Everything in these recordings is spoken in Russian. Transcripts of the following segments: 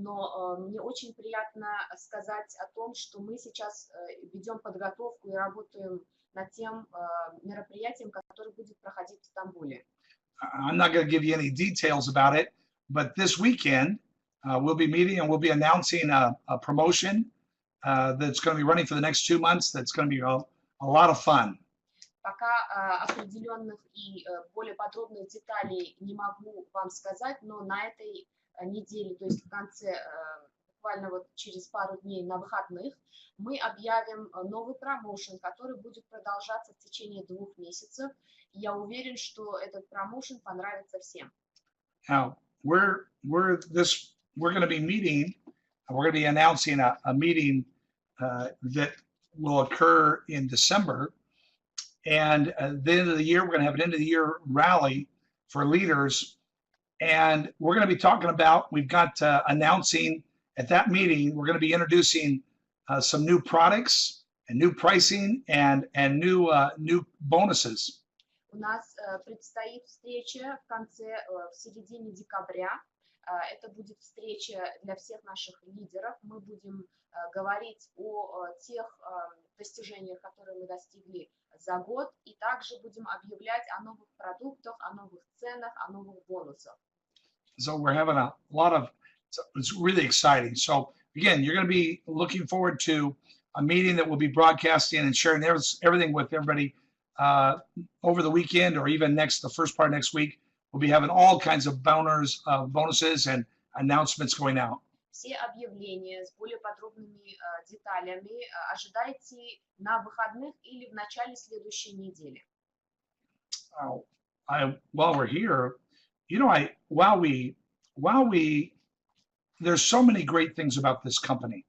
Но мне очень приятно сказать о том, что мы сейчас ведем подготовку и работаем над тем мероприятием, которое будет проходить в Стамбуле. I'm not going to give you any details about it, but this weekend we'll be meeting and we'll be announcing a promotion that's going to be running for the next 2 months. That's going to be a lot of fun. Пока определенных и более подробных деталей не могу вам сказать, но на этой неделе, то есть в конце, буквально вот через пару дней на выходных, мы объявим новый промоушен, который будет продолжаться в течение 2 месяцев. И я уверен, что этот промоушен понравится всем. Now we're going to be meeting. We're going to be announcing a meeting that will occur in December. And at the end of the year, we're going to have an end of the year rally for leaders. And we're going to be talking about, we've got announcing at that meeting, we're going to be introducing some new products and new pricing and new bonuses. У нас предстоит встреча в середине декабря. Это будет встреча для всех наших лидеров. Мы будем говорить о тех достижениях, которые мы достигли за год, и также будем объявлять о новых продуктах, о новых ценах, о новых бонусах. So we're having a lot of, it's really exciting. So again, you're going to be looking forward to a meeting that we'll be broadcasting and sharing everything with everybody over the weekend, or even the first part of next week. We'll be having all kinds of bonuses and announcements going out. Все объявления с более подробными деталями ожидайте на выходных или в начале следующей недели. While we're here, there's so many great things about this company.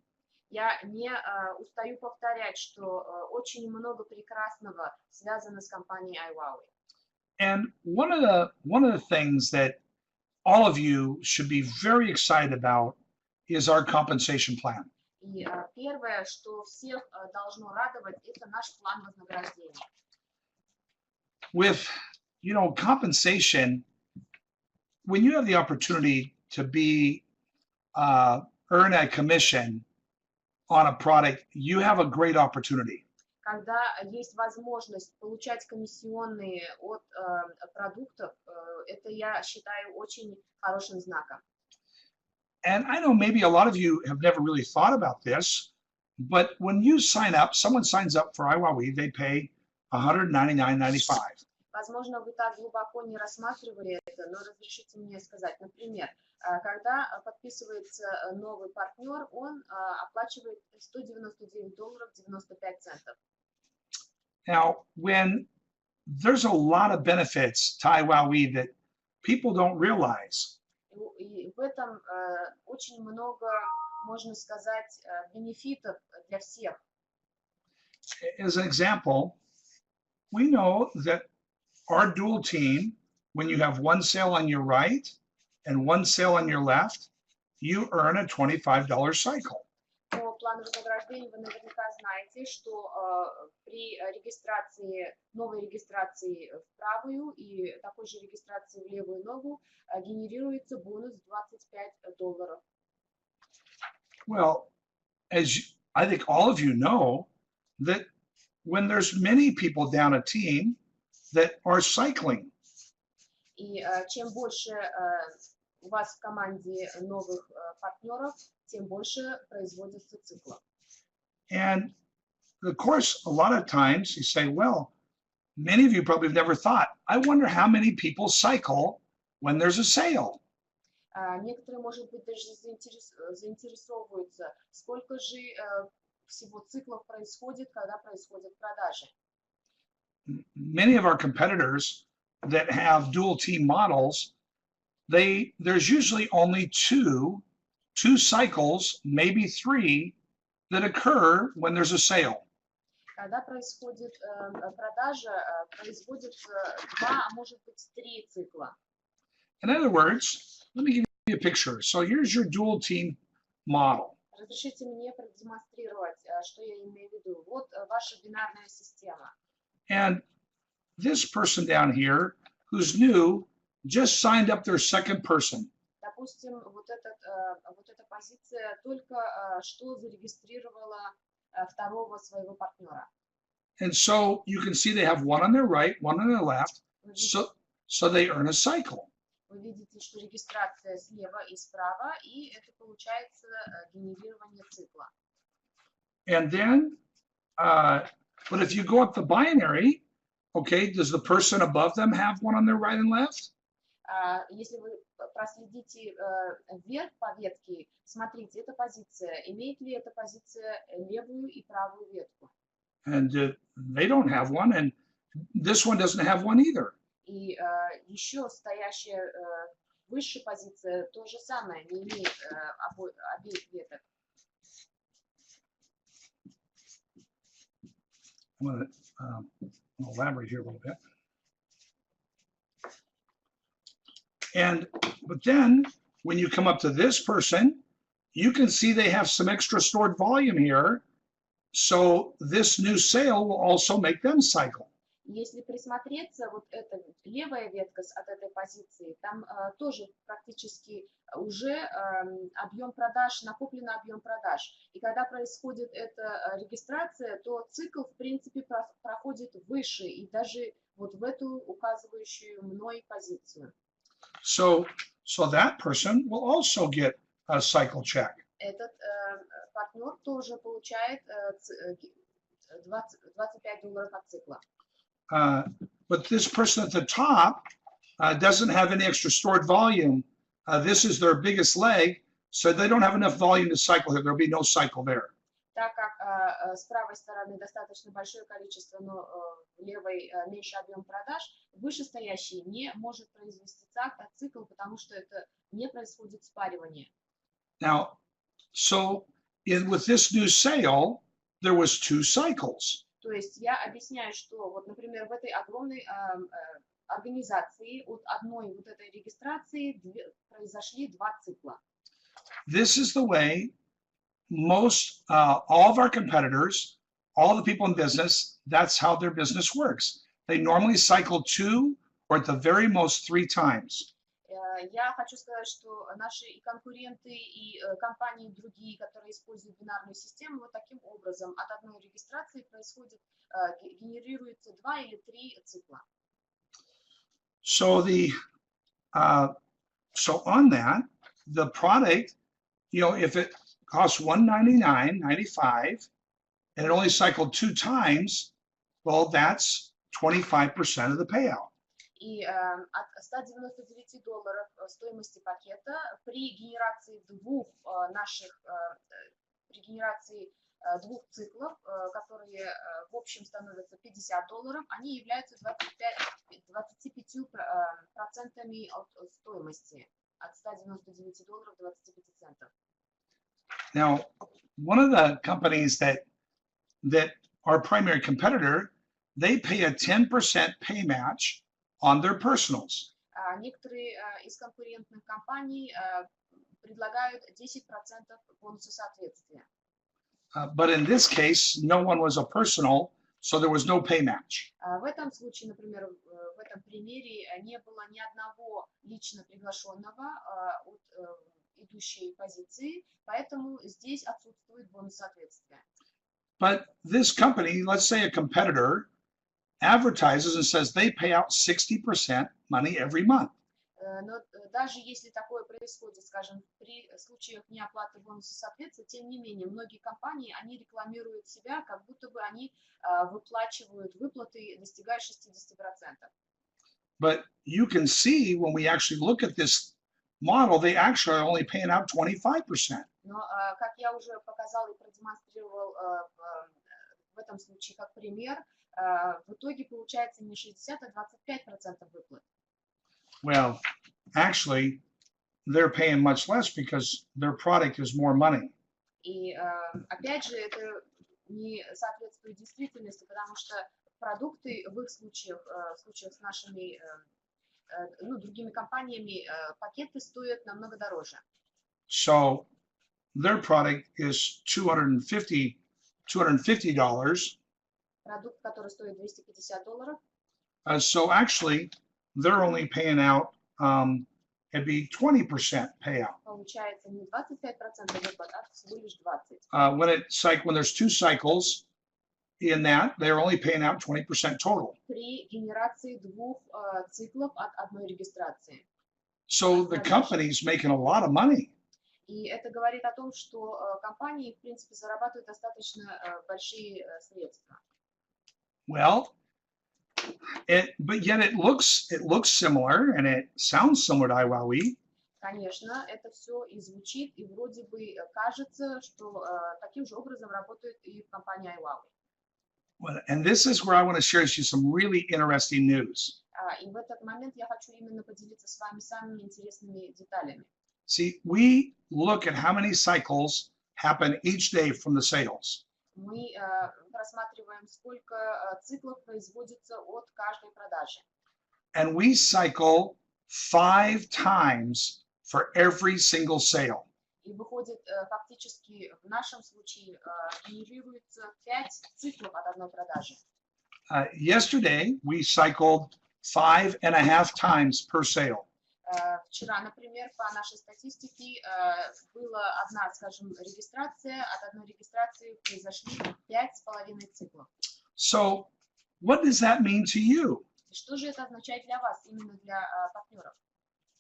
Я не устаю повторять, что очень много прекрасного связано с компанией iWowWay. And one of the things that all of you should be very excited about is our compensation plan. И первое, что всех должно радовать, это наш план вознаграждения. With, compensation, when you have the opportunity to earn a commission on a product, you have a great opportunity. Когда есть возможность получать комиссионные от продуктов, это я считаю очень хорошим знаком. And I know maybe a lot of you have never really thought about this, but when you sign up, someone signs up for iWowWay, they pay $199.95. Возможно, вы так глубоко не рассматривали это, но разрешите мне сказать, например, когда подписывается новый партнер, он оплачивает $199.95. Now, when there's a lot of benefits to iWowWay that people don't realize. И в этом очень много, можно сказать, бенефитов для всех. As an example, we know that our dual team, when you have one sale on your right and one sale on your left, you earn a $25 cycle. По плану вознаграждения вы наверняка знаете, что при новой регистрации в правую и такой же регистрации в левую ногу генерируется бонус $25. Well, I think all of you know that when there's many people down a team that are cycling. И чем больше у вас в команде новых партнеров, тем больше производится цикла. And of course, a lot of times you say, well, many of you probably have never thought, I wonder how many people cycle when there's a sale. Некоторые, может быть, даже заинтересовываются, сколько же всего циклов происходит, когда происходят продажи. Many of our competitors that have dual team models, there's usually only two cycles, maybe 3, that occur when there's a sale. Когда происходит продажа, производится 2, а может быть 3 цикла. In other words, let me give you a picture. So here's your dual team model. Разрешите мне продемонстрировать, что я имею в виду. Вот ваша бинарная система. And this person down here who's new just signed up their second person. допустим, вот эта позиция только что зарегистрировала второго своего партнера. And so you can see they have one on their right, one on their left, so they earn a cycle. Вы видите, что регистрация слева и справа, и это получается генерирование цикла. And then, but if you go up the binary, okay, does the person above them have one on their right and left? Если вы проследите вверх по ветке, смотрите, эта позиция, имеет ли эта позиция левую и правую ветку? And they don't have one, and this one doesn't have one either. И еще стоящая высшая позиция то же самое, не имеет обеих веток. I'm going to elaborate here a little bit. But then when you come up to this person, you can see they have some extra stored volume here. So this new sale will also make them cycle. Если присмотреться, вот эта левая ветка от этой позиции, там тоже практически уже объем продаж, накоплен объем продаж. И когда происходит эта регистрация, то цикл, в принципе, проходит выше, и даже вот в эту указывающую мной позицию. So that person will also get a cycle check. Этот партнер тоже получает $25 от цикла. But this person at the top doesn't have any extra stored volume. This is their biggest leg, so they don't have enough volume to cycle here. There'll be no cycle there. Так как с правой стороны достаточно большое количество, но в левой меньше объем продаж, вышестоящий не может произвести цикл, потому что это не происходит спаривание. Now, so with this new sale, there was 2 cycles. То есть я объясняю, что вот, например, в этой огромной организации от одной вот этой регистрации произошли 2 цикла. This is the way most, all of our competitors, all the people in business, that's how their business works. They normally cycle 2 or at the very most 3 times. Я хочу сказать, что наши и конкуренты, и компании другие, которые используют бинарную систему, вот таким образом от одной регистрации происходит, генерируется 2 или 3 цикла. So so on that, the product, you know, if it costs $199.95 and it only cycled 2 times, well, that's 25% of the payout. И от $199 стоимости пакета при генерации двух циклов, которые в общем становятся $50, они являются 25% от стоимости, от $199 25 центов. Now, one of the companies that our primary competitor, they pay a 10% pay match on their personals. Некоторые из конкурентных компаний предлагают 10% бонуса соответствия. But in this case, no one was a personal, so there was no pay match. В этом случае, например, в этом примере не было ни одного лично приглашенного от идущей позиции, поэтому здесь отсутствует бонус соответствия. But this company, let's say a competitor, advertises and says they pay out 60% money every month. Но даже если такое происходит, скажем, при случаях неоплаты бонуса соответствия, тем не менее, многие компании, они рекламируют себя, как будто бы они выплачивают выплаты, достигая 60%. But you can see when we actually look at this model, they actually are only paying out 25%. Но, как я уже показал и продемонстрировал в этом случае как пример, в итоге получается не 60, а 25% выплат. Well, actually, they're paying much less because their product is more money. И опять же, это не соответствует действительности, потому что продукты в их случаях, в случаях с нашими другими компаниями, пакеты стоят намного дороже. So their product is $250. Продукт, который стоит $250. So actually, they're only paying out it'd be 20% payout. Получается не 25% выплат, а всего лишь 20. When there's 2 cycles in that, they're only paying out 20% total. При генерации 2 циклов от одной регистрации. So the company's making a lot of money. И это говорит о том, что компании, в принципе, зарабатывают достаточно большие средства. Well, but yet it looks similar and it sounds similar to iWowee. Конечно, это все и звучит, и вроде бы кажется, что таким же образом работает и в компании iWowee. Well, and this is where I want to share with you some really interesting news. И в этот момент я хочу именно поделиться с вами самыми интересными деталями. See, we look at how many cycles happen each day from the sales. Мы просматриваем, сколько циклов производится от каждой продажи. And we cycle 5 times for every single sale. И выходит, фактически в нашем случае генерируется 5 циклов от одной продажи. Yesterday, we cycled 5.5 times per sale. Вчера, например, по нашей статистике была одна, скажем, регистрация. От одной регистрации произошли 5,5 циклов. So, what does that mean to you? И что же это означает для вас, именно для партнеров?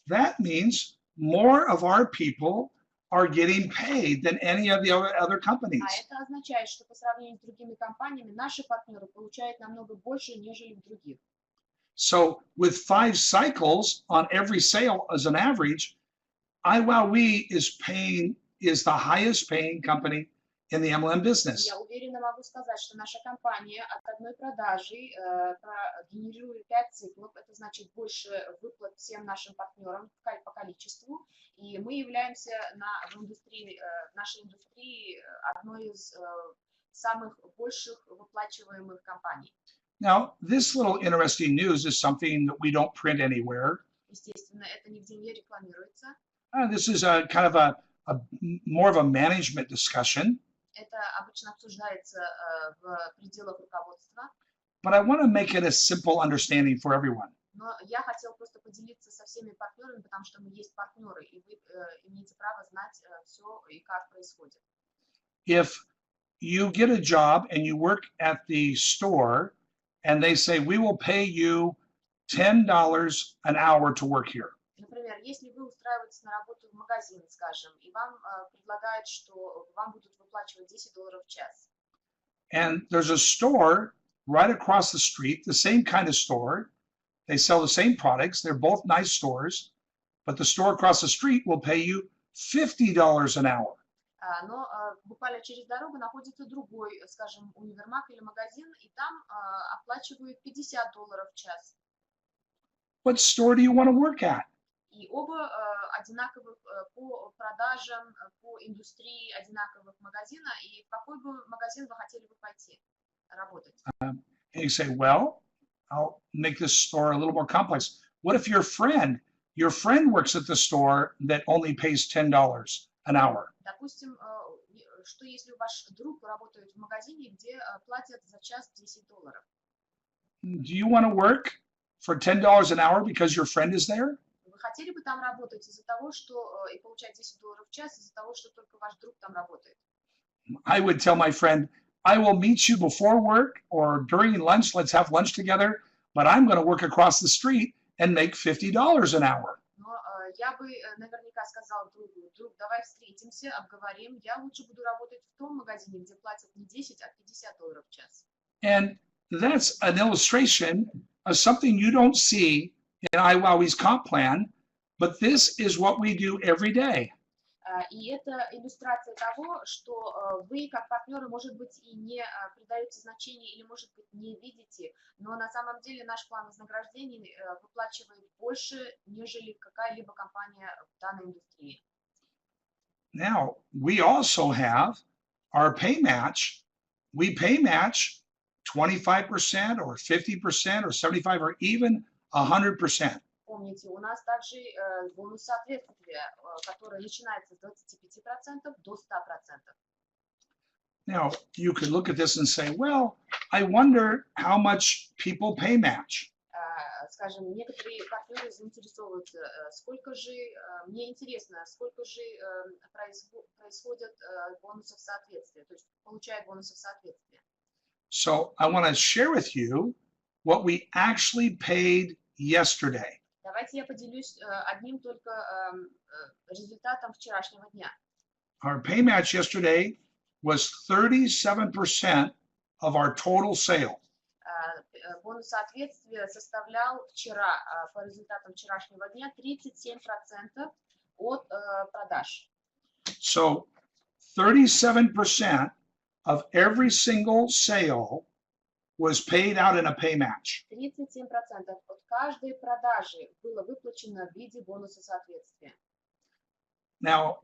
That means more of our people are getting paid than any of the other companies. А это означает, что по сравнению с другими компаниями наши партнеры получают намного больше, нежели в других. So with 5 cycles on every sale as an average, iWowee is the highest paying company in the MLM business. Я уверенно могу сказать, что наша компания от одной продажи генерирует 5 циклов. Это значит больше выплат всем нашим партнерам по количеству. И мы являемся в нашей индустрии одной из самых больших выплачиваемых компаний. Now, this little interesting news is something that we don't print anywhere. Естественно, это нигде не рекламируется. This is a kind of a more of a management discussion. Это обычно обсуждается в пределах руководства. But I want to make it a simple understanding for everyone. Но я хотела просто поделиться со всеми партнерами, потому что мы есть партнеры, и вы имеете право знать все и как происходит. If you get a job and you work at the store and they say, we will pay you $10 an hour to work here. Например, если вы устраиваетесь на работу в магазин, скажем, и вам предлагают, что вам будут выплачивать $10 в час. And there's a store right across the street, the same kind of store. They sell the same products. They're both nice stores, but the store across the street will pay you $50 an hour. Но буквально через дорогу находится другой, скажем, универмаг или магазин, и там оплачивают $50 в час. What store do you want to work at? И оба одинаковых по продажам, по индустрии одинаковых магазина. И в какой бы магазин вы хотели бы пойти работать? And you say, well, I'll make this store a little more complex. What if your friend works at the store that only pays $10 an hour? Допустим, что если ваш друг работает в магазине, где платят за час $10? Do you want to work for $10 an hour because your friend is there? Вы хотели бы там работать из-за того, что и получать $10 в час из-за того, что только ваш друг там работает? I would tell my friend, I will meet you before work or during lunch. Let's have lunch together. But I'm going to work across the street and make $50 an hour. Но я бы наверняка сказал другу, друг, давай встретимся, обговорим. Я лучше буду работать в том магазине, где платят не 10, а $50 в час. And that's an illustration of something you don't see in iWowie's comp plan, but this is what we do every day. И это иллюстрация того, что вы, как партнеры, может быть, и не придаете значения или, может быть, не видите, но на самом деле наш план вознаграждений выплачивает больше, нежели какая-либо компания в данной индустрии. Now, we also have our pay match. We pay match 25% or 50% or 75% or even 100%. Помните, у нас также бонус соответствия, который начинается с 25% до 100%. Now, you could look at this and say, well, I wonder how much people pay match. скажем, некоторые партнеры заинтересовываются, сколько же, мне интересно, сколько же происходит бонусов соответствия, то есть получают бонусов соответствия. So I want to share with you what we actually paid yesterday. Давайте я поделюсь одним только результатом вчерашнего дня. Our pay match yesterday was 37% of our total sale. Бонус соответствия составлял вчера, по результатам вчерашнего дня, 37% от продаж. So 37% of every single sale was paid out in a pay match. 37% от каждой продажи было выплачено в виде бонуса соответствия. Now,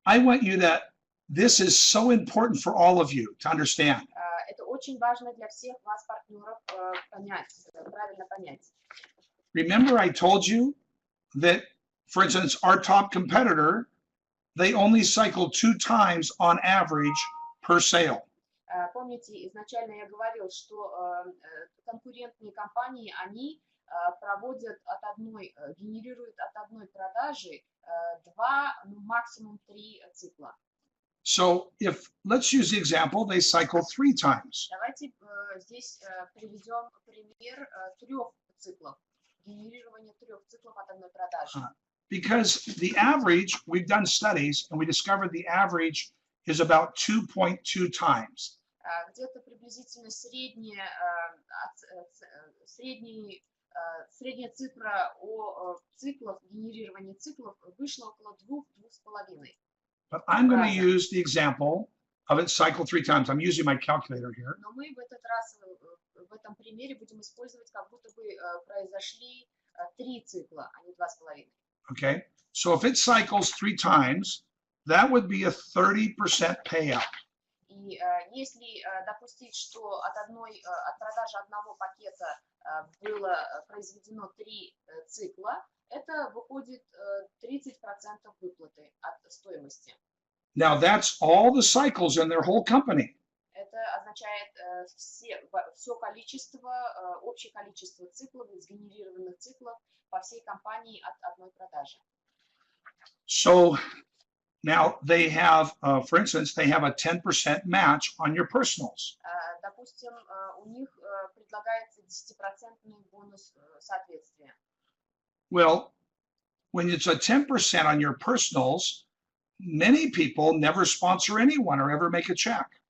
I want you to, this is so important for all of you to understand. Это очень важно для всех вас, партнеров, понять, правильно понять. Remember, I told you that, for instance, our top competitor, they only cycle 2 times on average per sale. Помните, изначально я говорил, что конкурентные компании, они генерируют от одной продажи 2, максимум 3 цикла. So if, let's use the example, they cycle 3 times. Давайте здесь приведем пример 3 циклов, генерирование 3 циклов от одной продажи. Because the average, we've done studies and we discovered the average is about 2.2 times. Где-то приблизительно средняя цифра о циклах, генерировании циклов вышла около 2-2,5. But I'm going to use the example of it cycle 3 times. I'm using my calculator here. Но мы в этот раз, в этом примере, будем использовать, как будто бы произошли 3 цикла, а не 2,5. Okay, so if it cycles 3 times, that would be a 30% payout. И если допустить, что от продажи одного пакета было произведено 3 цикла, это выходит 30% выплаты от стоимости. Now that's all the cycles in their whole company. Это означает все количество, общее количество циклов, сгенерированных циклов по всей компании от одной продажи. So now they have, for instance, they have a 10% match on your personals. Допустим, у них предлагается 10% бонус соответствия. Well, when it's a 10% on your personals, many people never sponsor anyone or ever make a check.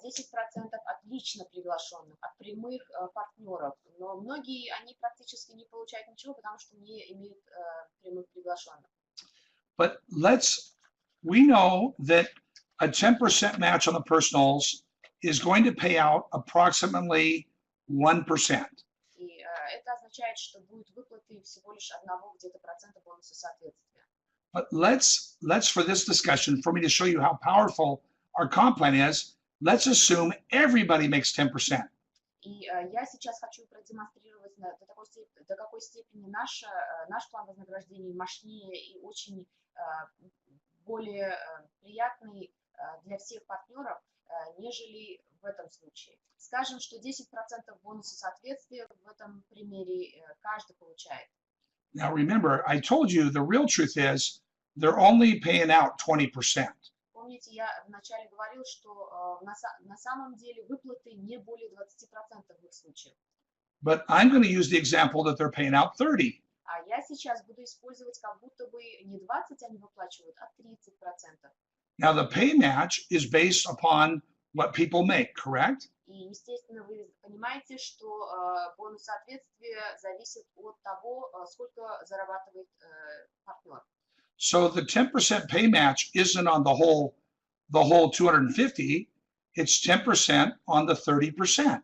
10% от лично приглашенных, от прямых партнеров, но многие, они практически не получают ничего, потому что не имеют прямых приглашенных. But we know that a 10% match on the personals is going to pay out approximately 1%. И это означает, что будет выплаты всего лишь где-то процента бонуса соответствия. But let's for this discussion, for me to show you how powerful our comp plan is, let's assume everybody makes 10%. И я сейчас хочу продемонстрировать до какой степени наш план вознаграждений мощнее и очень более приятный для всех партнеров, нежели в этом случае. Скажем, что 10% бонуса соответствия в этом примере каждый получает. Now remember, I told you the real truth is they're only paying out 20%. Помните, я вначале говорил, что на самом деле выплаты не более 20% в их случае. But I'm going to use the example that they're paying out 30. А я сейчас буду использовать, как будто бы не 20 они выплачивают, а 30%. Now the pay match is based upon what people make, correct? И, естественно, вы понимаете, что бонус соответствия зависит от того, сколько зарабатывает партнер. So the 10% pay match isn't on the whole 250, it's 10% on the 30%.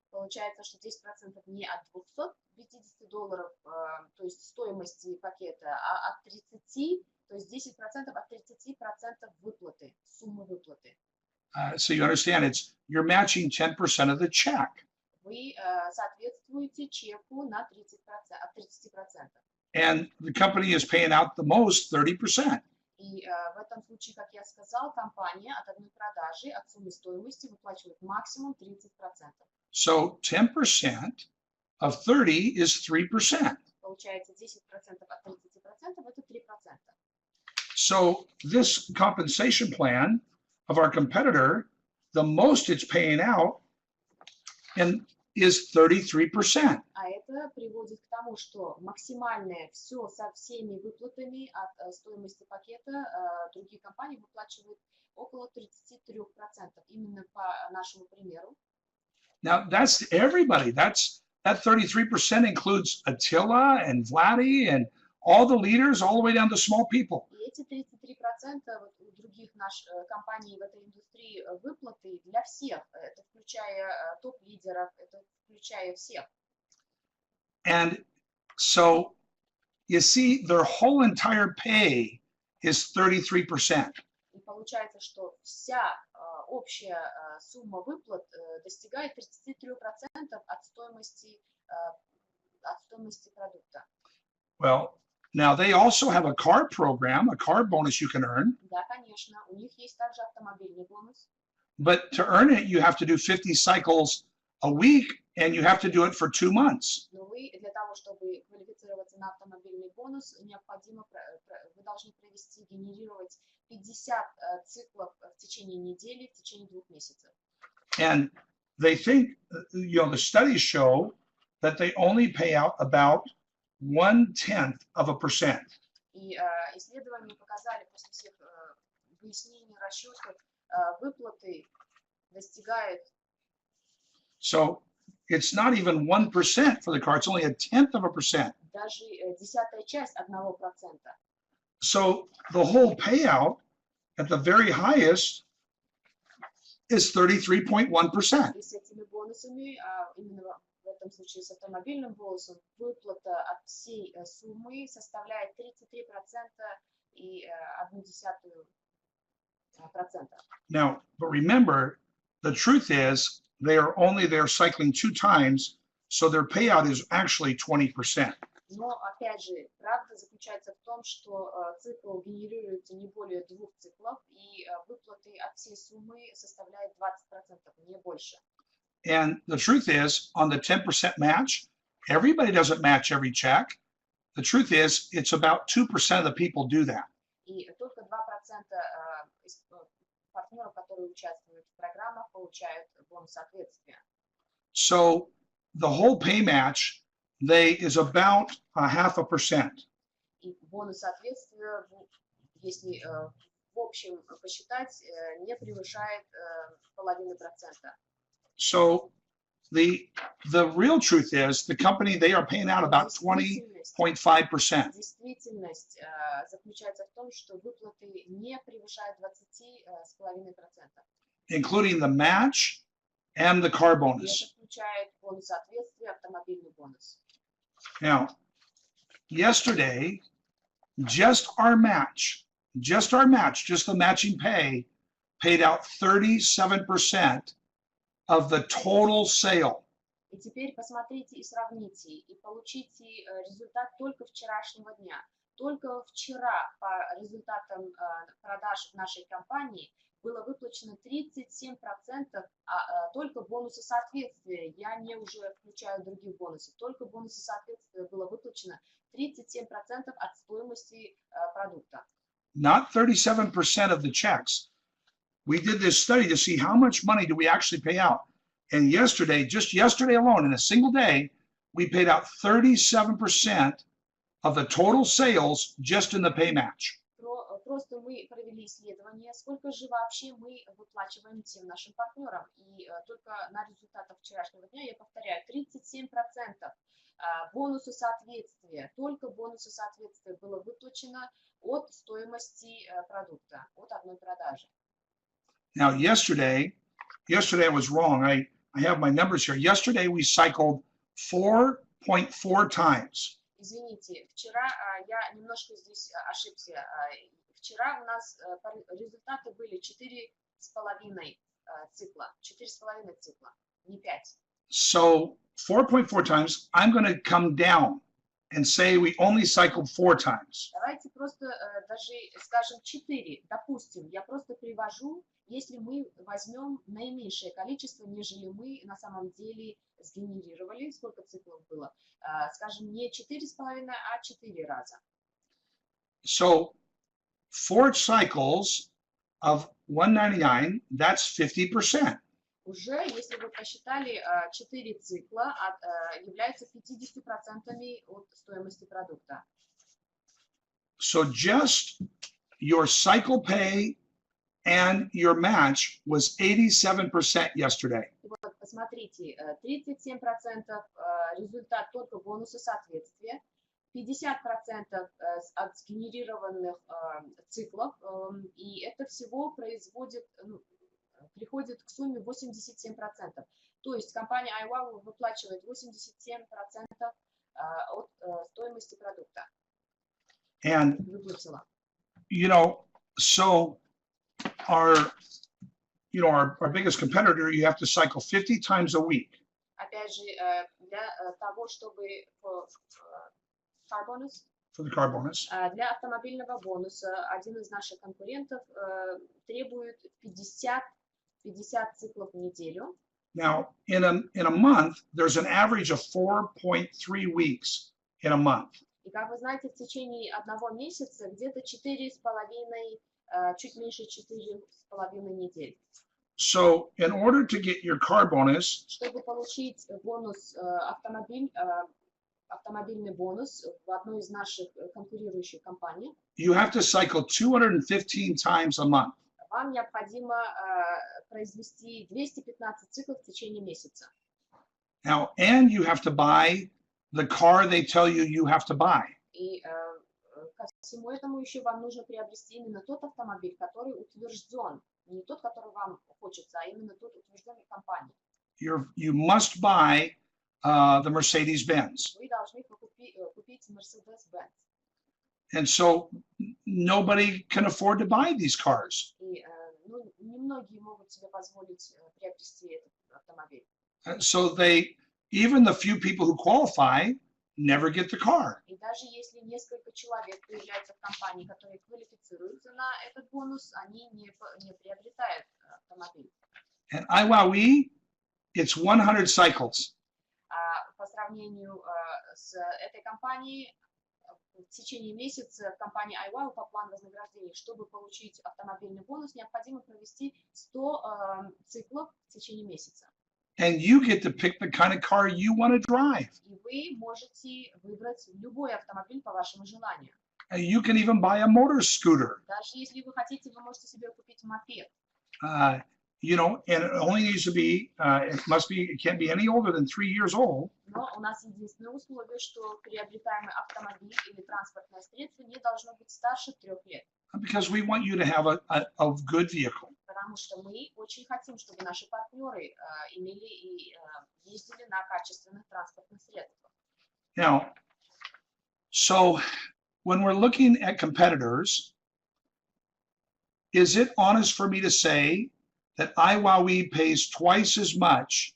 Получается, что 10% не от $250, то есть стоимости пакета, а от 30, то есть 10% от 30% выплаты, суммы выплаты. So you understand, you're matching 10% of the check. Вы соответствуете чеку на 30%, от 30%. And the company is paying out the most, 30%. И в этом случае, как я сказал, компания от одной продажи, от суммы стоимости выплачивает максимум 30%. So 10% of 30 is 3%. Получается 10% от 30% это 3%. So this compensation plan of our competitor, the most it's paying out and is 33%. А это приводит к тому, что максимальное все со всеми выплатами от стоимости пакета другие компании выплачивают около 33%, именно по нашему примеру. Now that's everybody. That 33% includes Attila and Vladdy and all the leaders, all the way down to small people. И эти 33% вот у других компаний в этой индустрии выплаты для всех, это включая топ-лидеров, это включая всех. And so you see, their whole entire pay is 33%. И получается, что вся общая сумма выплат достигает 33% от стоимости продукта. Well, now they also have a car program, a car bonus you can earn. Да, конечно, у них есть также автомобильный бонус. But to earn it, you have to do 50 cycles a week, and you have to do it for 2 months. Но вы для того, чтобы квалифицироваться на автомобильный бонус, необходимо, вы должны генерировать 50 циклов в течение недели, в течение 2 месяцев. And they think, the studies show that they only pay out about 0.1%. И исследования показали, после всех выяснений, расчетов, выплаты достигают. So it's not even 1% for the car, it's only 0.1%. Даже 0.1%. So the whole payout at the very highest is 33.1%. И с этими бонусами, именно в этом случае с автомобильным бонусом, выплата от всей суммы составляет 33% и 0.1%. Now, but remember, the truth is they're cycling 2 times, so their payout is actually 20%. Но, опять же, правда заключается в том, что цикл генерируется не более 2 циклов, и выплаты от всей суммы составляют 20%, не больше. And the truth is, on the 10% match, everybody doesn't match every check. The truth is, it's about 2% of the people do that. И только 2% из партнеров, которые участвуют в программах, получают бонус соответствия. So the whole pay match is about 0.5%. И бонус соответствия, если в общем посчитать, не превышает 0.5%. So the real truth is the company, they are paying out about 20.5%. Действительность заключается в том, что выплаты не превышают 20,5%. Including the match and the car bonus. Это включает бонус соответствия, автомобильный бонус. Now, yesterday, just the matching pay, paid out 37% of the total sale. И теперь посмотрите и сравните, и получите результат только вчерашнего дня. Только вчера по результатам продаж нашей компании было выплачено 37%, только бонусы соответствия. Я не уже включаю других бонусов. Только бонусы соответствия было выплачено 37% от стоимости продукта. Not 37% of the checks. We did this study to see how much money do we actually pay out. And just yesterday alone, in a single day, we paid out 37% of the total sales just in the pay match. Просто мы провели исследование, сколько же вообще мы выплачиваем всем нашим партнерам. И только на результатах вчерашнего дня, я повторяю, 37% бонусы соответствия, только бонусы соответствия было выплачено от стоимости продукта, от одной продажи. Now, yesterday I was wrong. I have my numbers here. Yesterday we cycled 4.4 times. Извините, вчера я немножко здесь ошибся. Вчера у нас результаты были 4,5 цикла. 4,5 цикла, не 5. So 4.4 times, I'm going to come down and say we only cycled 4 times. Давайте просто даже скажем 4. Допустим, я просто привожу, если мы возьмем наименьшее количество, нежели мы на самом деле сгенерировали, сколько циклов было, скажем, не 4,5, а 4 раза. So 4 cycles of 199, that's 50%. Уже, если вы посчитали, 4 цикла являются 50% от стоимости продукта. So just your cycle pay and your match was 87% yesterday. И вот посмотрите, 37% результат только бонуса соответствия, 50% от сгенерированных циклов, и это всего приходит к сумме 87%. То есть компания iWow выплачивает 87% от стоимости продукта. And, Выплатила. So our biggest competitor, you have to cycle 50 times a week. Опять же, для того, чтобы car bonus, For the car bonus. Для автомобильного бонуса один из наших конкурентов требует 50 циклов в неделю. Now, in a month, there's an average of 4.3 weeks in a month. И как вы знаете, в течение одного месяца где-то 4,5, чуть меньше 4,5 недель. So, in order to get your car bonus, чтобы получить бонус автомобильный бонус в одной из наших конкурирующих компаний, you have to cycle 215 times a month. Вам необходимо произвести 215 циклов в течение месяца. Now, and you have to buy the car they tell you have to buy. И ко всему этому еще вам нужно приобрести именно тот автомобиль, который утвержден, не тот, который вам хочется, а именно тот утвержденный компанией. You must buy the Mercedes-Benz. Вы должны купить Mercedes-Benz. And so nobody can afford to buy these cars. И немногие могут себе позволить приобрести этот автомобиль. So even the few people who qualify never get the car. И даже если несколько человек появляются в компании, которые квалифицируются на этот бонус, они не приобретают автомобиль. And iWowee, it's 100 cycles. По сравнению с этой компанией, в течение месяца в компании iWow по плану вознаграждения, чтобы получить автомобильный бонус, необходимо провести 100 циклов в течение месяца. And you get to pick the kind of car you want to drive. И вы можете выбрать любой автомобиль по вашему желанию. And you can even buy a motor scooter. Даже если вы хотите, вы можете себе купить мопед. And it only needs to be, it can't be any older than 3 years old. Но у нас единственное условие, что приобретаемый автомобиль или транспортное средство не должно быть старше 3 лет. Because we want you to have a good vehicle. Потому что мы очень хотим, чтобы наши партнеры имели и ездили на качественных транспортных средствах. Now, so when we're looking at competitors, is it honest for me to say that iWowee pays twice as much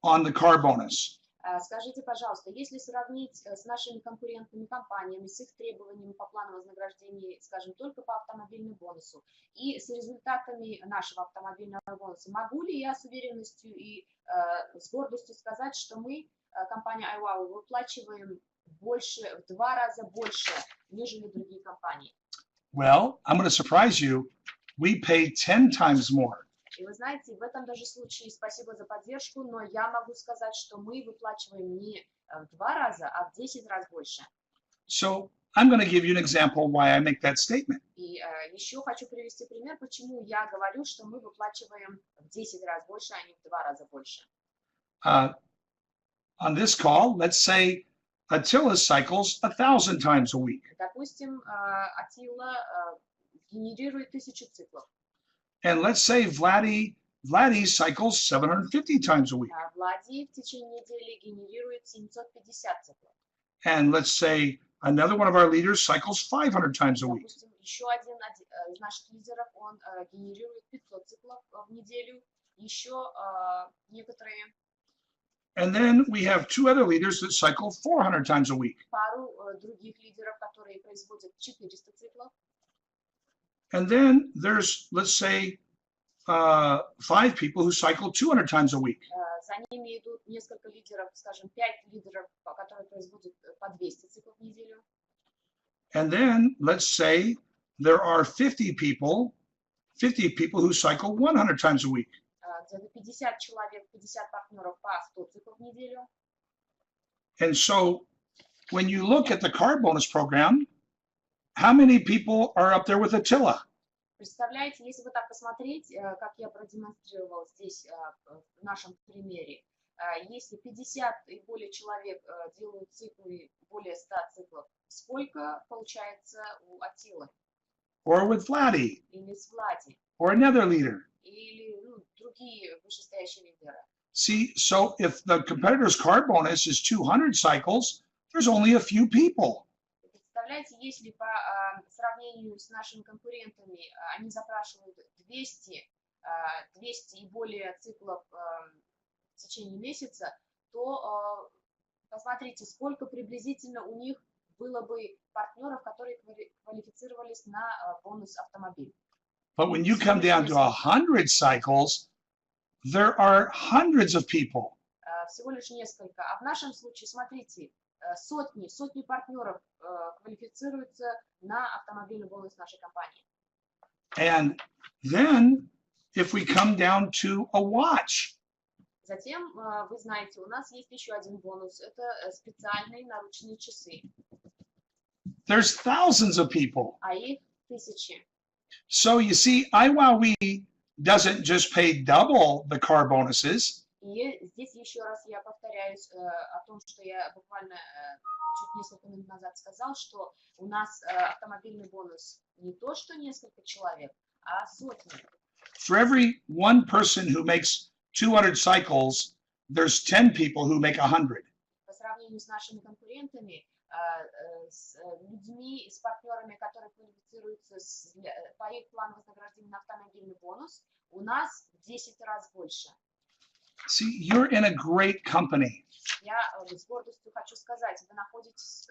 on the car bonus? Скажите, пожалуйста, если сравнить с нашими конкурентными компаниями, с их требованиями по плану вознаграждения, скажем, только по автомобильному бонусу, и с результатами нашего автомобильного бонуса, могу ли я с уверенностью и с гордостью сказать, что мы, компания iWow, выплачиваем больше, в 2 раза больше, нежели другие компании? Well, I'm going to surprise you. We pay 10 times more. И вы знаете, в этом даже случае, спасибо за поддержку, но я могу сказать, что мы выплачиваем не в 2 раза, а в 10 раз больше. So I'm going to give you an example why I make that statement. И еще хочу привести пример, почему я говорю, что мы выплачиваем в 10 раз больше, а не в 2 раза больше. On this call, let's say Attila cycles 1,000 times a week. Допустим, Attila генерирует 1000 циклов. And let's say Vladdy cycles 750 times a week. Влади в течение недели генерирует 750 циклов. And let's say another one of our leaders cycles 500 times a week. Допустим, еще один из наших лидеров, он генерирует 500 циклов в неделю. Еще некоторые And then we have two other leaders that cycle 400 times a week. Пару других лидеров, которые производят 400 циклов. And then there's, let's say, 5 people who cycle 200 times a week. За ними идут несколько лидеров, скажем, 5 лидеров, которые производят по 200 циклов в неделю. And then let's say there are 50 people who cycle 100 times a week. Где-то 50 человек, 50 партнеров по 100 циклов в неделю. And so when you look at the car bonus program, how many people are up there with Attila? Представляете, если вот так посмотреть, как я продемонстрировал здесь в нашем примере, если 50 и более человек делают циклы, более 100 циклов, сколько получается у Аттилы? Or with Vladdy? Или с Влади? Or another leader? Или другие вышестоящие лидеры? See, so if the competitor's car bonus is 200 cycles, there's only a few people. Представляете, если по сравнению с нашими конкурентами они запрашивают 200 и более циклов в течение месяца, то посмотрите, сколько приблизительно у них было бы партнеров, которые квалифицировались на бонус автомобиль. But when you come down to 100 cycles, there are hundreds of people. Всего лишь несколько. А в нашем случае, смотрите, сотни партнеров квалифицируются на автомобильный бонус нашей компании. And then if we come down to a watch, Затем, вы знаете, у нас есть еще один бонус. Это специальные наручные часы. there's thousands of people. А их тысячи. So you see, IWOWE doesn't just pay double the car bonuses. И здесь еще раз я повторяюсь о том, что я буквально чуть несколько минут назад сказал, что у нас автомобильный бонус не то, что несколько человек, а сотни. For every one person who makes 200 cycles, there's 10 people who make 100. По сравнению с нашими конкурентами, с людьми, с партнерами, которые квалифицируются по их плану вознаграждения на автомобильный бонус, у нас в 10 раз больше. See, you're in a great company. Я с гордостью хочу сказать, вы находитесь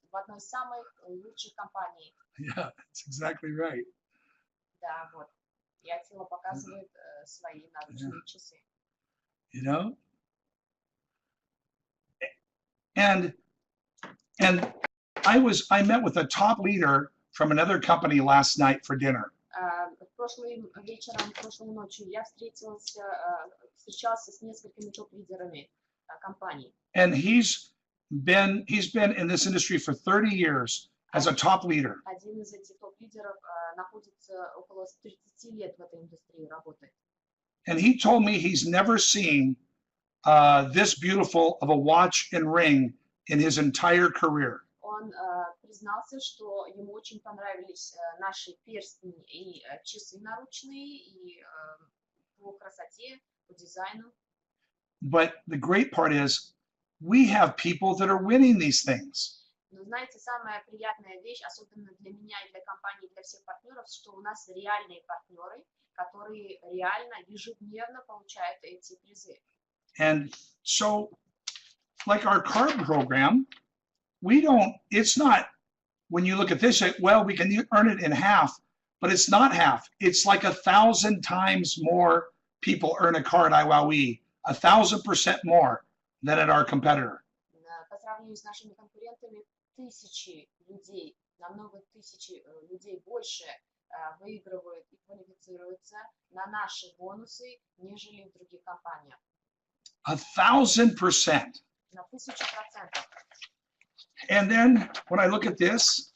в одной из самых лучших компаний. Yeah, that's exactly right. Да, вот. И Аттила показывает свои наручные часы. You know? And I met with a top leader from another company last night for dinner. Прошлым вечером, прошлой ночью я встречался с несколькими топ-лидерами компаний. And he's been in this industry for 30 years as a top leader. Один из этих топ-лидеров находится около 30 лет в этой индустрии, работает. And he told me he's never seen this beautiful of a watch and ring in his entire career. Он признался, что ему очень понравились наши перстни и часы наручные, и по красоте, по дизайну. But the great part is we have people that are winning these things. Но знаете, самая приятная вещь, особенно для меня и для компании, для всех партнеров, что у нас реальные партнеры, которые реально ежедневно получают эти призы. And so, like our card program, it's not, when you look at this, well, we can earn it in half, but it's not half. It's like 1,000 times more people earn a card IWOWE, 1,000% more than at our competitor. По сравнению с нашими конкурентами, тысячи людей, намного тысячи людей больше выигрывают и квалифицируются на наши бонусы, нежели в других компаниях. 1,000%. На 1000%. And then when I look at this,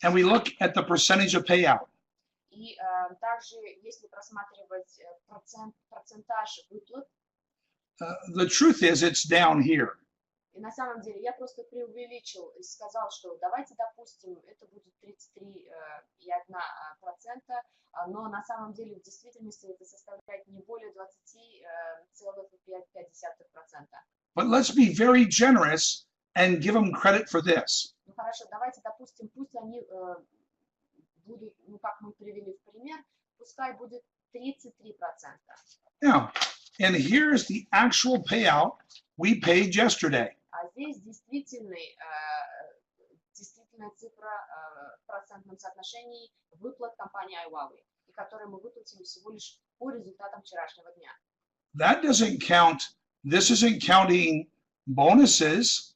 and we look at the percentage of payout. И также, если просматривать процентаж выплат, the truth is it's down here. И на самом деле я просто преувеличил и сказал, что давайте допустим, это будет 33,1%, но на самом деле в действительности это составляет не более 20,5%. But let's be very generous and give them credit for this. Ну хорошо, давайте допустим, пусть они будут, ну как мы привели в пример, пускай будет 33%. Now, And here's the actual payout we paid yesterday. А здесь действительная цифра в процентном соотношении выплат компании iWowie, и которые мы выплатили всего лишь по результатам вчерашнего дня. That doesn't count. This isn't counting bonuses.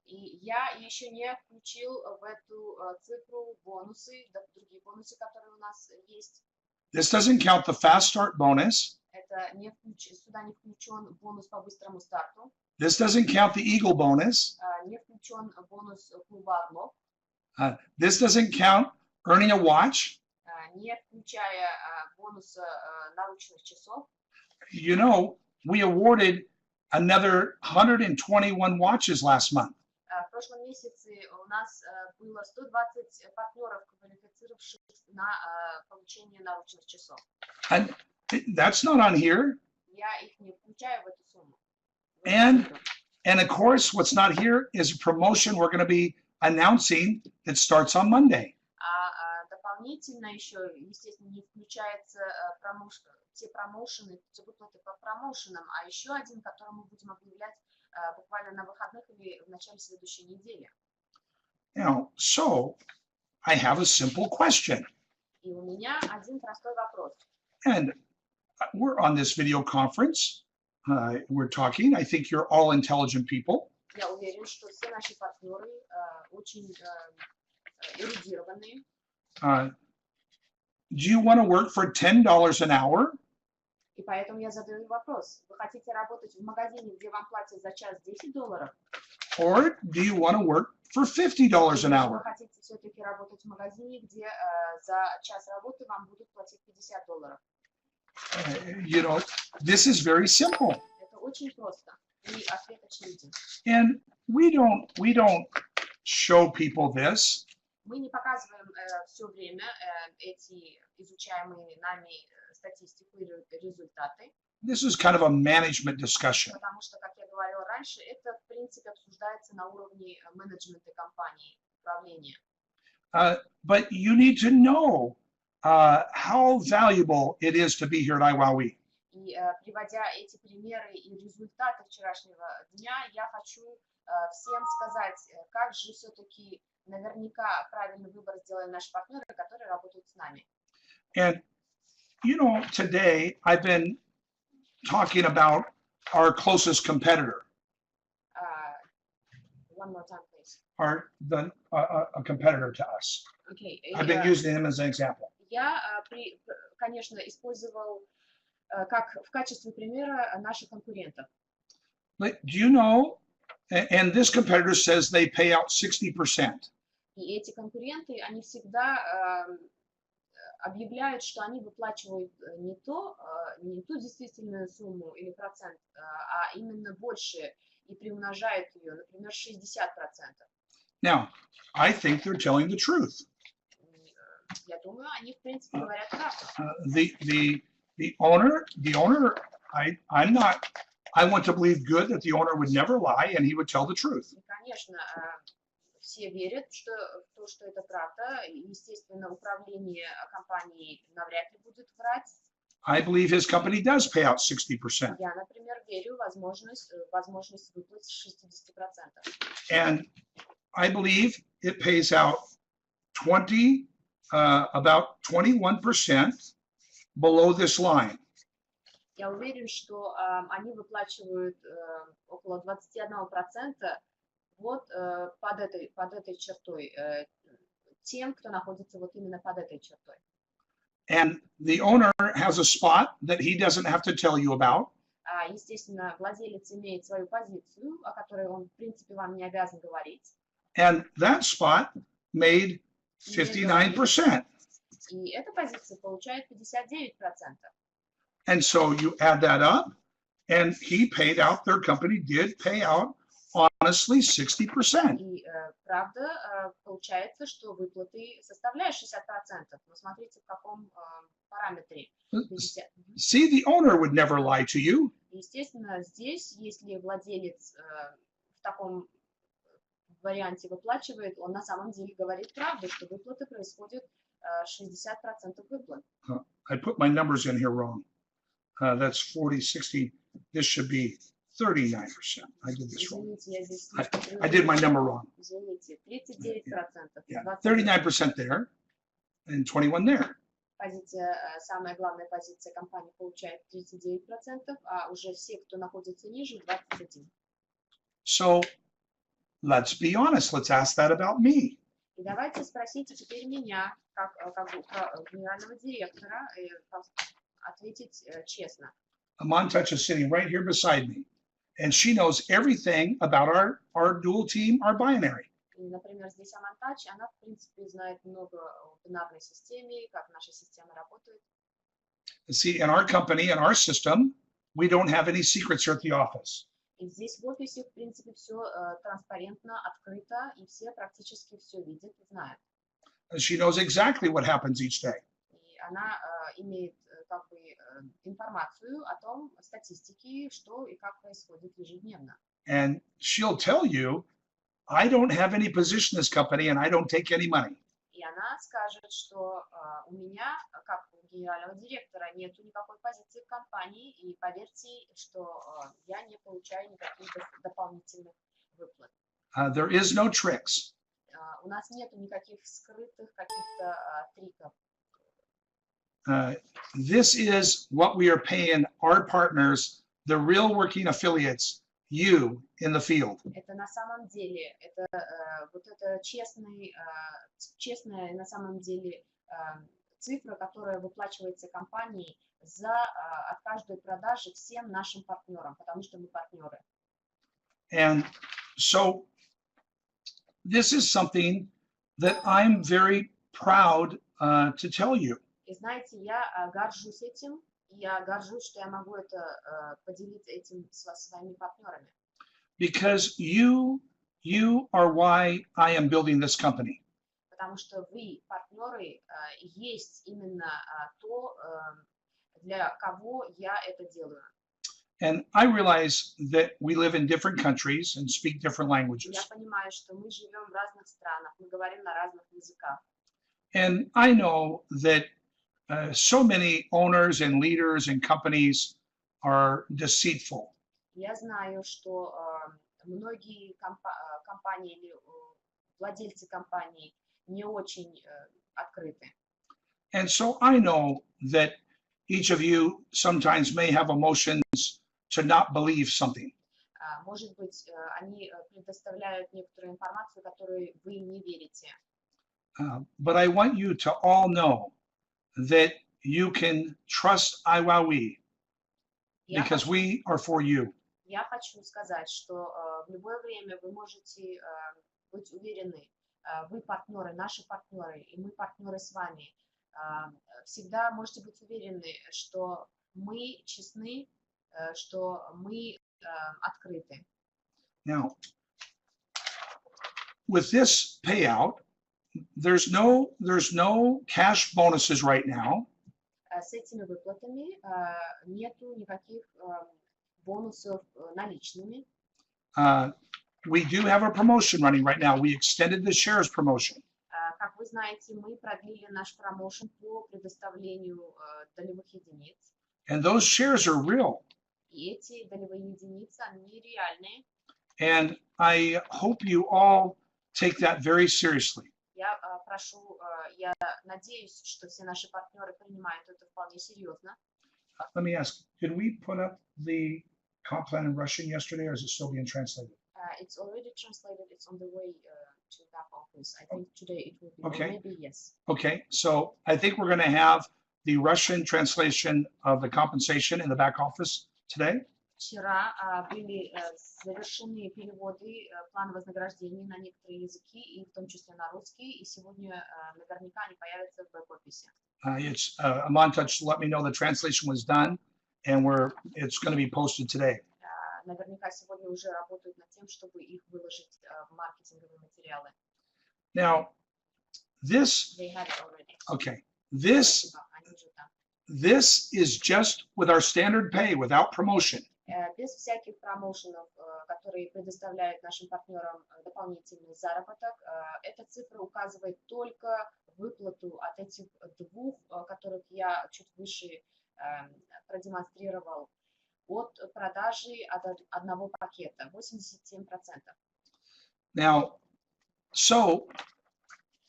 И я еще не включил в эту цифру бонусы, другие бонусы, которые у нас есть. This doesn't count the fast start bonus. Это сюда не включен бонус по быстрому старту. This doesn't count the Eagle bonus. Не включен бонус клуба Орлов. This doesn't count earning a watch. Не включая бонус наручных часов. You know, we awarded another 121 watches last month. В прошлом месяце у нас было 120 партнеров, квалифицировавших на получение наручных часов. And that's not on here. Я их не включаю в эту сумму. And of course, what's not here is a promotion we're going to be announcing that starts on Monday. Дополнительно еще, естественно, не включается те промоушены, те выплаты по промоушенам, а еще один, который мы будем объявлять буквально на выходных или в начале следующей недели. Now, so I have a simple question. И у меня один простой вопрос. And we're on this video conference. We're talking. I think you're all intelligent people. Я уверен, что все наши партнеры очень эрудированные. Do you want to work for $10 an hour? И поэтому я задаю вопрос. Вы хотите работать в магазине, где вам платят за час $10? Or do you want to work for $50 an Вы hour? хотите все-таки работать в магазине, где за час работы вам будут платить $50? You know, this is very simple. Это очень просто. И ответ очевиден. And we don't show people this. Мы не показываем все время эти изучаемые нами статистику и результаты. This is kind of a management discussion. Потому что, как я говорила раньше, это, в принципе, обсуждается на уровне менеджмента компании, управления. But you need to know how valuable it is to be here at iWowee. И приводя эти примеры и результаты вчерашнего дня, я хочу всем сказать, как же все-таки наверняка правильный выбор сделали наши партнеры, которые работают с нами. And you know, today I've been talking about our closest competitor. One more time, please. A competitor to us. Okay. I've been using him as an example. Я, конечно, использовал как в качестве примера наших конкурентов. But do you know? And this competitor says they pay out 60%. И эти конкуренты, они всегда объявляют, что они выплачивают не ту действительную сумму или процент, а именно больше и приумножают ее, например, 60%. Now, I think they're telling the truth. Я думаю, они, в принципе, говорят правду. The owner, I want to believe good that the owner would never lie and he would tell the truth. И, конечно, все верят, что это правда. Естественно, управление компанией навряд ли будет врать. I believe his company does pay out 60%. Я, например, верю в возможность выплат 60%. And I believe it pays out about 21% below this line. Я уверен, что они выплачивают около 21% вот под этой чертой, тем, кто находится вот именно под этой чертой. And the owner has a spot that he doesn't have to tell you about. Естественно, владелец имеет свою позицию, о которой он, в принципе, вам не обязан говорить. And that spot made 59%. И эта позиция получает 59%. And so you add that up, and he paid out, their company did pay out, honestly, 60%. И правда, получается, что выплаты составляют 60%. Но смотрите, в каком параметре. 50. See, the owner would never lie to you. Естественно, здесь, если владелец в таком варианте выплачивает, он на самом деле говорит правду, что выплаты происходят 60% выплат. I put my numbers in here wrong. That's 40, 60. This should be 39%. I did this wrong. Извините, я здесь I did my number wrong. Извините, 39%. Yeah, 39% there and 21 there. Позиция, самая главная позиция компании получает 39%, а уже все, кто находится ниже, 21%. So let's be honest. Let's ask that about me. И давайте спросите теперь меня, как генерального директора, ответить честно. Amantach is sitting right here beside me, and she knows everything about our dual team, our binary. И, например, здесь Амантач, она, в принципе, знает много о бинарной системе, как наша система работает. See, in our company, in our system, we don't have any secrets here at the office. И здесь в офисе, в принципе, все транспарентно, открыто, и все практически все видят и знают. She knows exactly what happens each day. И она имеет как бы информацию о том, статистики, что и как происходит ежедневно. And she'll tell you, I don't have any position in this company and I don't take any money. И она скажет, что у меня, как у генерального директора, нет никакой позиции в компании, и поверьте, что я не получаю никаких дополнительных выплат. There is no tricks. У нас нет никаких скрытых каких-то триков. This is what we are paying our partners, the real working affiliates, you in the field. Это на самом деле, это вот это честная на самом деле цифра, которая выплачивается компанией от каждой продажи всем нашим партнерам, потому что мы партнеры. And so this is something that I'm very proud to tell you. И знаете, я горжусь этим, я горжусь, что я могу это поделиться этим со своими партнерами. Because you are why I am building this company. Потому что вы, партнеры, есть именно то, для кого я это делаю. And I realize that we live in different countries and speak different Я languages. понимаю, что мы живем в разных странах, мы говорим на разных языках. And I know that so many owners and leaders and companies are deceitful. Я знаю, что многие компании или владельцы компаний не очень открыты. And so I know that each of you sometimes may have emotions to not believe something. Может быть, они предоставляют некоторую информацию, которой вы не верите. But I want you to all know that you can trust IWAWE because we are for you. Я хочу сказать, что в любое время вы можете быть уверены, вы партнеры, наши партнеры, и мы партнеры с вами. Всегда можете быть уверены, что мы честны, что мы открыты. Now, with this payout, there's no cash bonuses right now. С этими выплатами нету никаких бонусов наличными. We do have a promotion running right now. We extended the shares promotion. Как вы знаете, мы продлили наш промоушен по предоставлению долевых единиц. And those shares are real. И эти долевые единицы, они реальные. And I hope you all take that very seriously. Я я надеюсь, что все наши партнеры принимают это вполне серьезно. Let me ask, did we put up the comp plan in Russian yesterday, or is it still being translated? It's already translated. It's on the way to back office. I think today it will be. Okay. Or maybe yes. Okay, so I think we're going to have the Russian translation of the compensation in the back office today. Вчера были завершены переводы плана вознаграждений на некоторые языки, и в том числе на русский, и сегодня наверняка они появятся в бэк-офисе. Amantach let me know the translation was done, and it's going to be posted today. Наверняка сегодня уже работают над тем, чтобы их выложить в маркетинговые материалы. Now, this, They had it already. okay, this is just with our standard pay without promotion. Без всяких промоушенов, которые предоставляют нашим партнерам дополнительный заработок, эта цифра указывает только выплату от этих двух, которых я чуть выше продемонстрировал от продажи одного пакета 87%. Now, so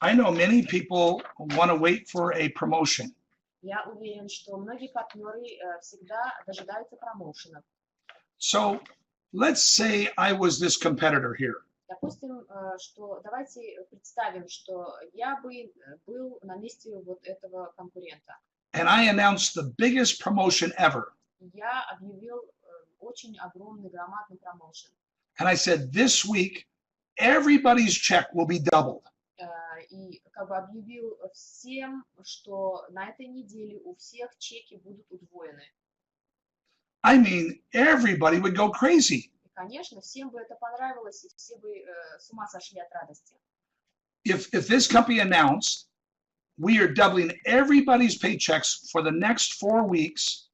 I know many people want to wait for a promotion. Я уверен, что многие партнеры всегда дожидаются промоушенов. So let's say I was this competitor here. Допустим, что давайте представим, что я бы был на месте вот этого конкурента. And I announced the biggest promotion ever. Я объявил очень огромный, громадный промоушен. And I said, this week, everybody's check will be doubled. И как бы объявил всем, что на этой неделе у всех чеки будут удвоены. I mean, everybody would go crazy. И, конечно, всем бы это понравилось, и все бы с ума сошли от радости. If this company announced, we are doubling everybody's paychecks for the next 4 weeks,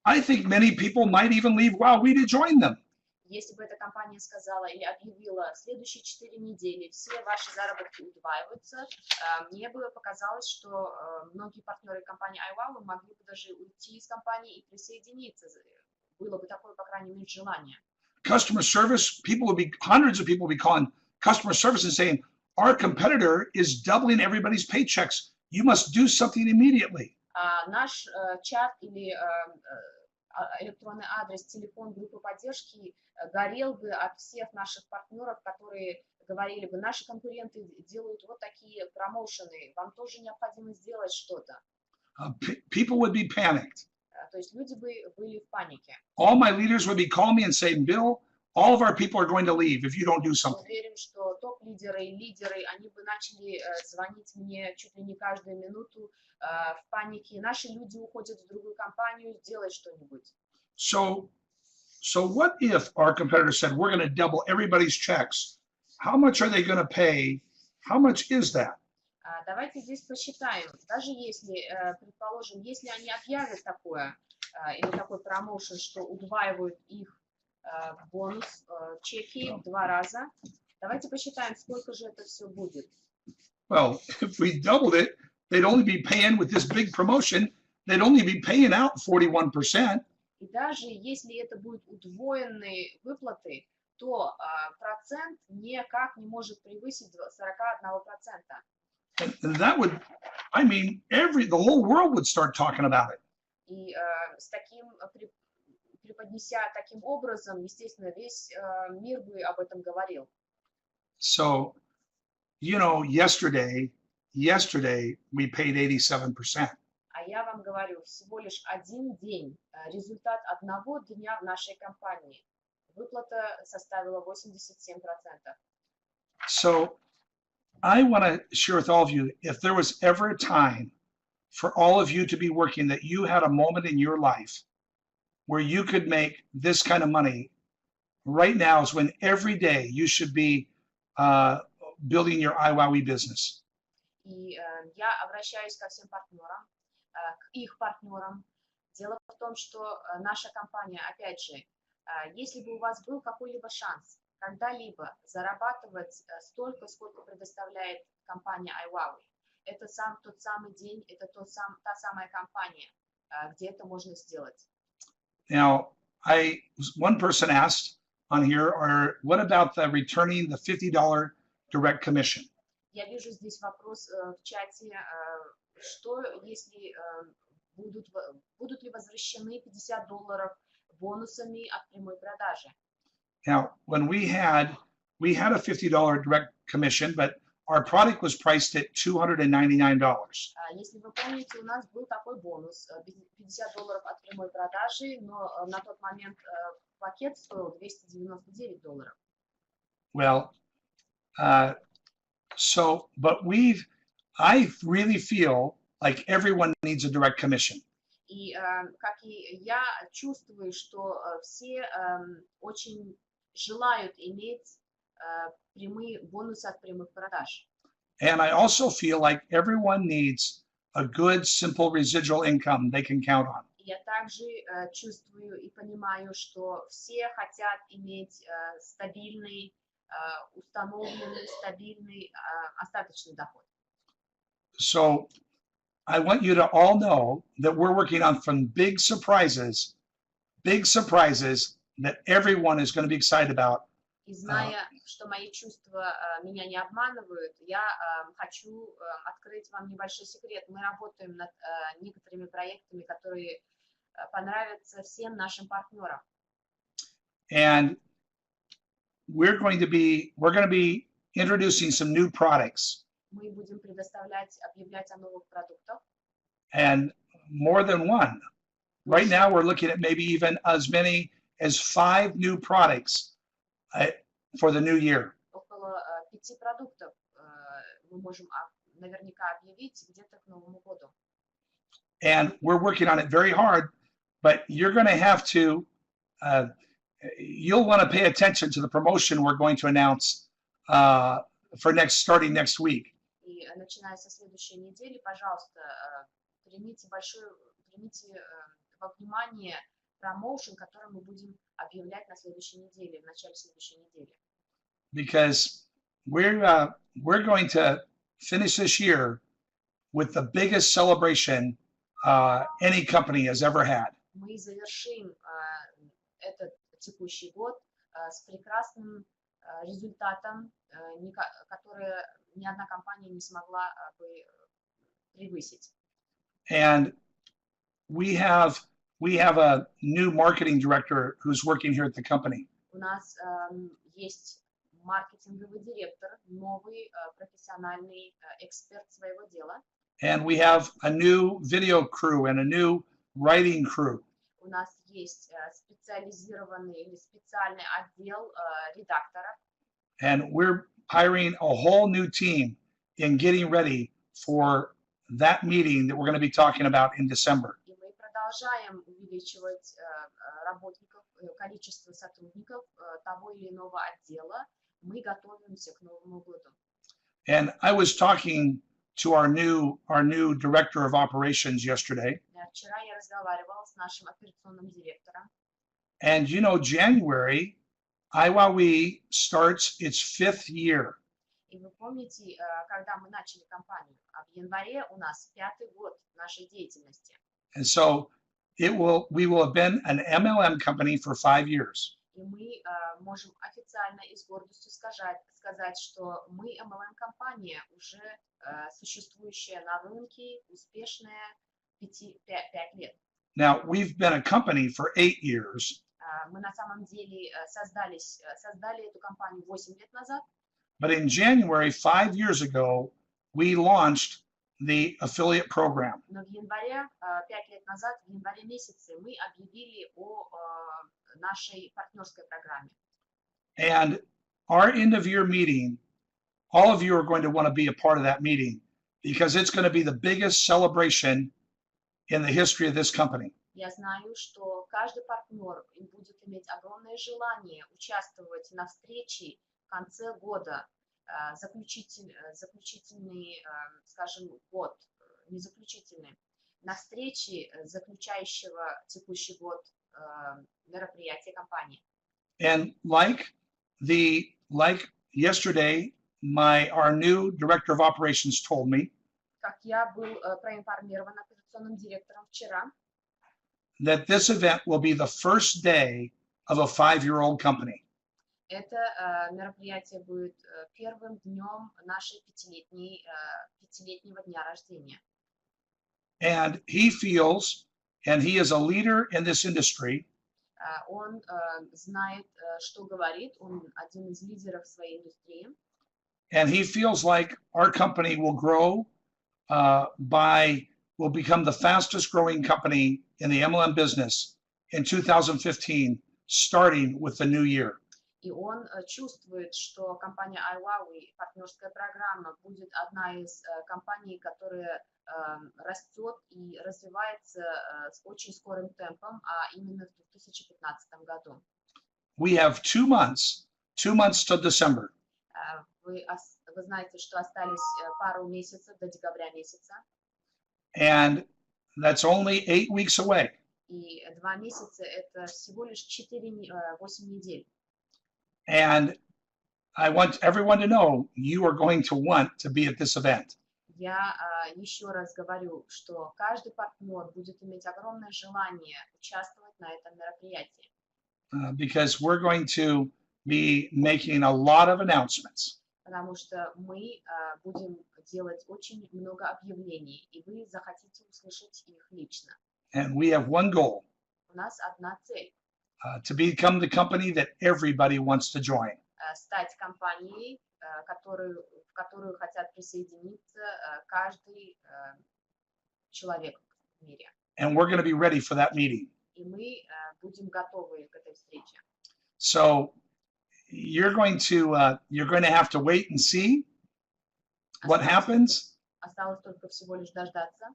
I think many people might even leave while we to join them. Если бы эта компания сказала или объявила следующие 4 недели, все ваши заработки удваиваются, мне бы показалось, что многие партнеры компании iWow могли бы даже уйти из компании и присоединиться. Было бы такое, по крайней мере, желание. Customer service, hundreds of people will be calling customer service and saying, our competitor is doubling everybody's paychecks. You must do something immediately. Наш чат или электронный адрес, телефон группы поддержки горел бы от всех наших партнеров, которые говорили бы, наши конкуренты делают вот такие промоушены, вам тоже необходимо сделать что-то. People would be panicked. То есть люди бы были в панике. All my leaders would be calling me and saying, Bill, all of our people are going to leave if you don't do something. Уверен, что топ-лидеры и лидеры, они бы начали звонить мне чуть ли не каждую минуту в панике. Наши люди уходят в другую компанию, сделать что-нибудь. So what if our competitor said, we're going to double everybody's checks? How much are they going to pay? How much is that? Давайте здесь посчитаем. Даже если, предположим, если они объявят такое, или такой промоушен, что удваивают их бонус, чеки в 2 раза, давайте посчитаем, сколько же это все будет. Well, if we doubled it, they'd only be paying with this big promotion, they'd only be paying out 41%. И даже если это будут удвоенные выплаты, то процент никак не может превысить 41%. And that would, I mean, the whole world would start talking about it. И с таким, преподнеся таким образом, естественно, весь мир бы об этом говорил. So, you know, yesterday we paid 87%. А я вам говорю, всего лишь один день, результат одного дня в нашей компании. Выплата составила 87%. So I want to share with all of you, if there was ever a time for all of you to be working, that you had a moment in your life where you could make this kind of money, right now is when every day you should be building your iWowie business. И я обращаюсь ко всем партнерам, к их партнерам. Дело в том, что наша компания, опять же, если бы у вас был какой-либо шанс когда-либо зарабатывать столько, сколько предоставляет компания iWowie, это тот самый день, это та самая компания, где это можно сделать. Now, one person asked on here, what about the returning the $50 direct commission? Я вижу здесь вопрос в чате, что если будут ли возвращены $50 бонусами от прямой продажи? Now, when we had a $50 direct commission, but our product was priced at $299. Если вы помните, у нас был такой бонус, $50 от прямой продажи, но на тот момент пакет стоил $299. Well, but I really feel like everyone needs a direct commission. И как и я чувствую, что все очень желают иметь прямые бонусы от прямых продаж. And I also feel like everyone needs a good, simple residual income they can count on. Я также чувствую и понимаю, что все хотят иметь стабильный, установленный, стабильный остаточный доход. So I want you to all know that we're working on some big surprises that everyone is going to be excited about. И зная, что мои чувства меня не обманывают, я хочу открыть вам небольшой секрет. Мы работаем над некоторыми проектами, которые понравятся всем нашим партнерам. And we're going to be introducing some new products. Мы будем объявлять о новых продуктах. And more than one. Right now, we're looking at maybe even as many as 5 new products for the new year. Около 5 продуктов мы можем наверняка объявить где-то к Новому году. And we're working on it very hard, but you're going to have to, you'll want to pay attention to the promotion we're going to announce starting next week. И начиная со следующей недели, пожалуйста, примите во внимание промоушен, который мы будем объявлять на следующей неделе, в начале следующей недели. Because we're going to finish this year with the biggest celebration any company has ever had. Мы завершим этот текущий год с прекрасным результатом, который ни одна компания не смогла бы превысить. And we have a new marketing director who's working here at the company. У нас есть маркетинговый директор, новый профессиональный эксперт своего дела. And we have a new video crew and a new writing crew. У нас есть специализированный или специальный отдел редакторов. And we're hiring a whole new team in getting ready for that meeting that we're going to be talking about in December. И мы продолжаем увеличивать количество сотрудников того или иного отдела. Мы готовимся к Новому году. And I was talking to our new director of operations yesterday. Вчера я разговаривала с нашим операционным директором. And January, IWAWE starts its 5th year. И вы помните, когда мы начали компанию, в январе у нас 5-й год нашей деятельности. And so we will have been an MLM company for 5 years. И мы можем официально и с гордостью сказать, что мы MLM-компания, уже существующая на рынке, успешная 5 лет. Now, we've been a company for 8 years. Мы на самом деле создали эту компанию 8 лет назад. But in January, 5 years ago, we launched the affiliate program. Но в январе, 5 лет назад, в январе месяце, мы объявили о нашей партнерской программе. And our end of year meeting, all of you are going to want to be a part of that meeting because it's going to be the biggest celebration in the history of this company. Я знаю, что каждый партнер будет иметь огромное желание участвовать на встрече в конце года, заключительный, скажем, год, не заключительный, на встрече заключающего текущий год мероприятия компании. And like yesterday, our new director of operations told me, как я был проинформирован операционным директором вчера, that this event will be the first day of a 5-year-old company. Это мероприятие будет первым днем нашей пятилетнего дня рождения. And he feels, and he is a leader in this industry. Он знает, что говорит, он один из лидеров своей индустрии. And he feels like our company will grow will become the fastest growing company in the MLM business in 2015, starting with the new year. И он чувствует, что компания IWAWE, партнерская программа, будет одна из компаний, которая растет и развивается с очень скорым темпом, а именно в 2015 году. We have 2 months till December. Вы знаете, что остались пару месяцев до декабря месяца. And that's only 8 weeks away. И 2 месяца это всего лишь 8 недель. And I want everyone to know you are going to want to be at this event. Я еще раз говорю, что каждый партнер будет иметь огромное желание участвовать на этом мероприятии, because we're going to be making a lot of announcements. потому что мы будем делать очень много объявлений, и вы захотите услышать их лично. And we have one goal, У нас одна цель to become the company that everybody wants to join. Стать компанией, в которую хотят присоединиться каждый человек в мире. And we're going to be ready for that meeting. И мы будем готовы к этой встрече. So you're going to have to wait and see what happens. Осталось только всего лишь дождаться.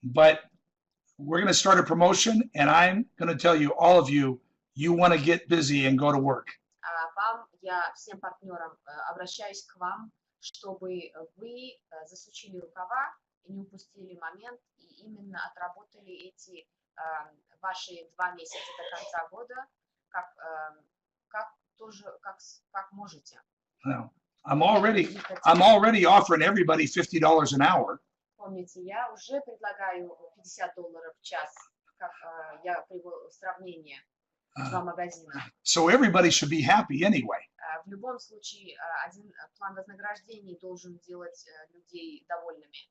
But we're going to start a promotion, and I'm going to tell you, all of you, you want to get busy and go to work. Я всем партнерам обращаюсь к вам, чтобы вы засучили рукава и не упустили момент, и именно отработали эти ваши 2 месяца до конца года, как можете. Now, I'm already offering everybody $50 an hour. Помните, я уже предлагаю $50 в час, как я привел сравнение 2 магазина. So everybody should be happy anyway. В любом случае, один план вознаграждений должен делать людей довольными.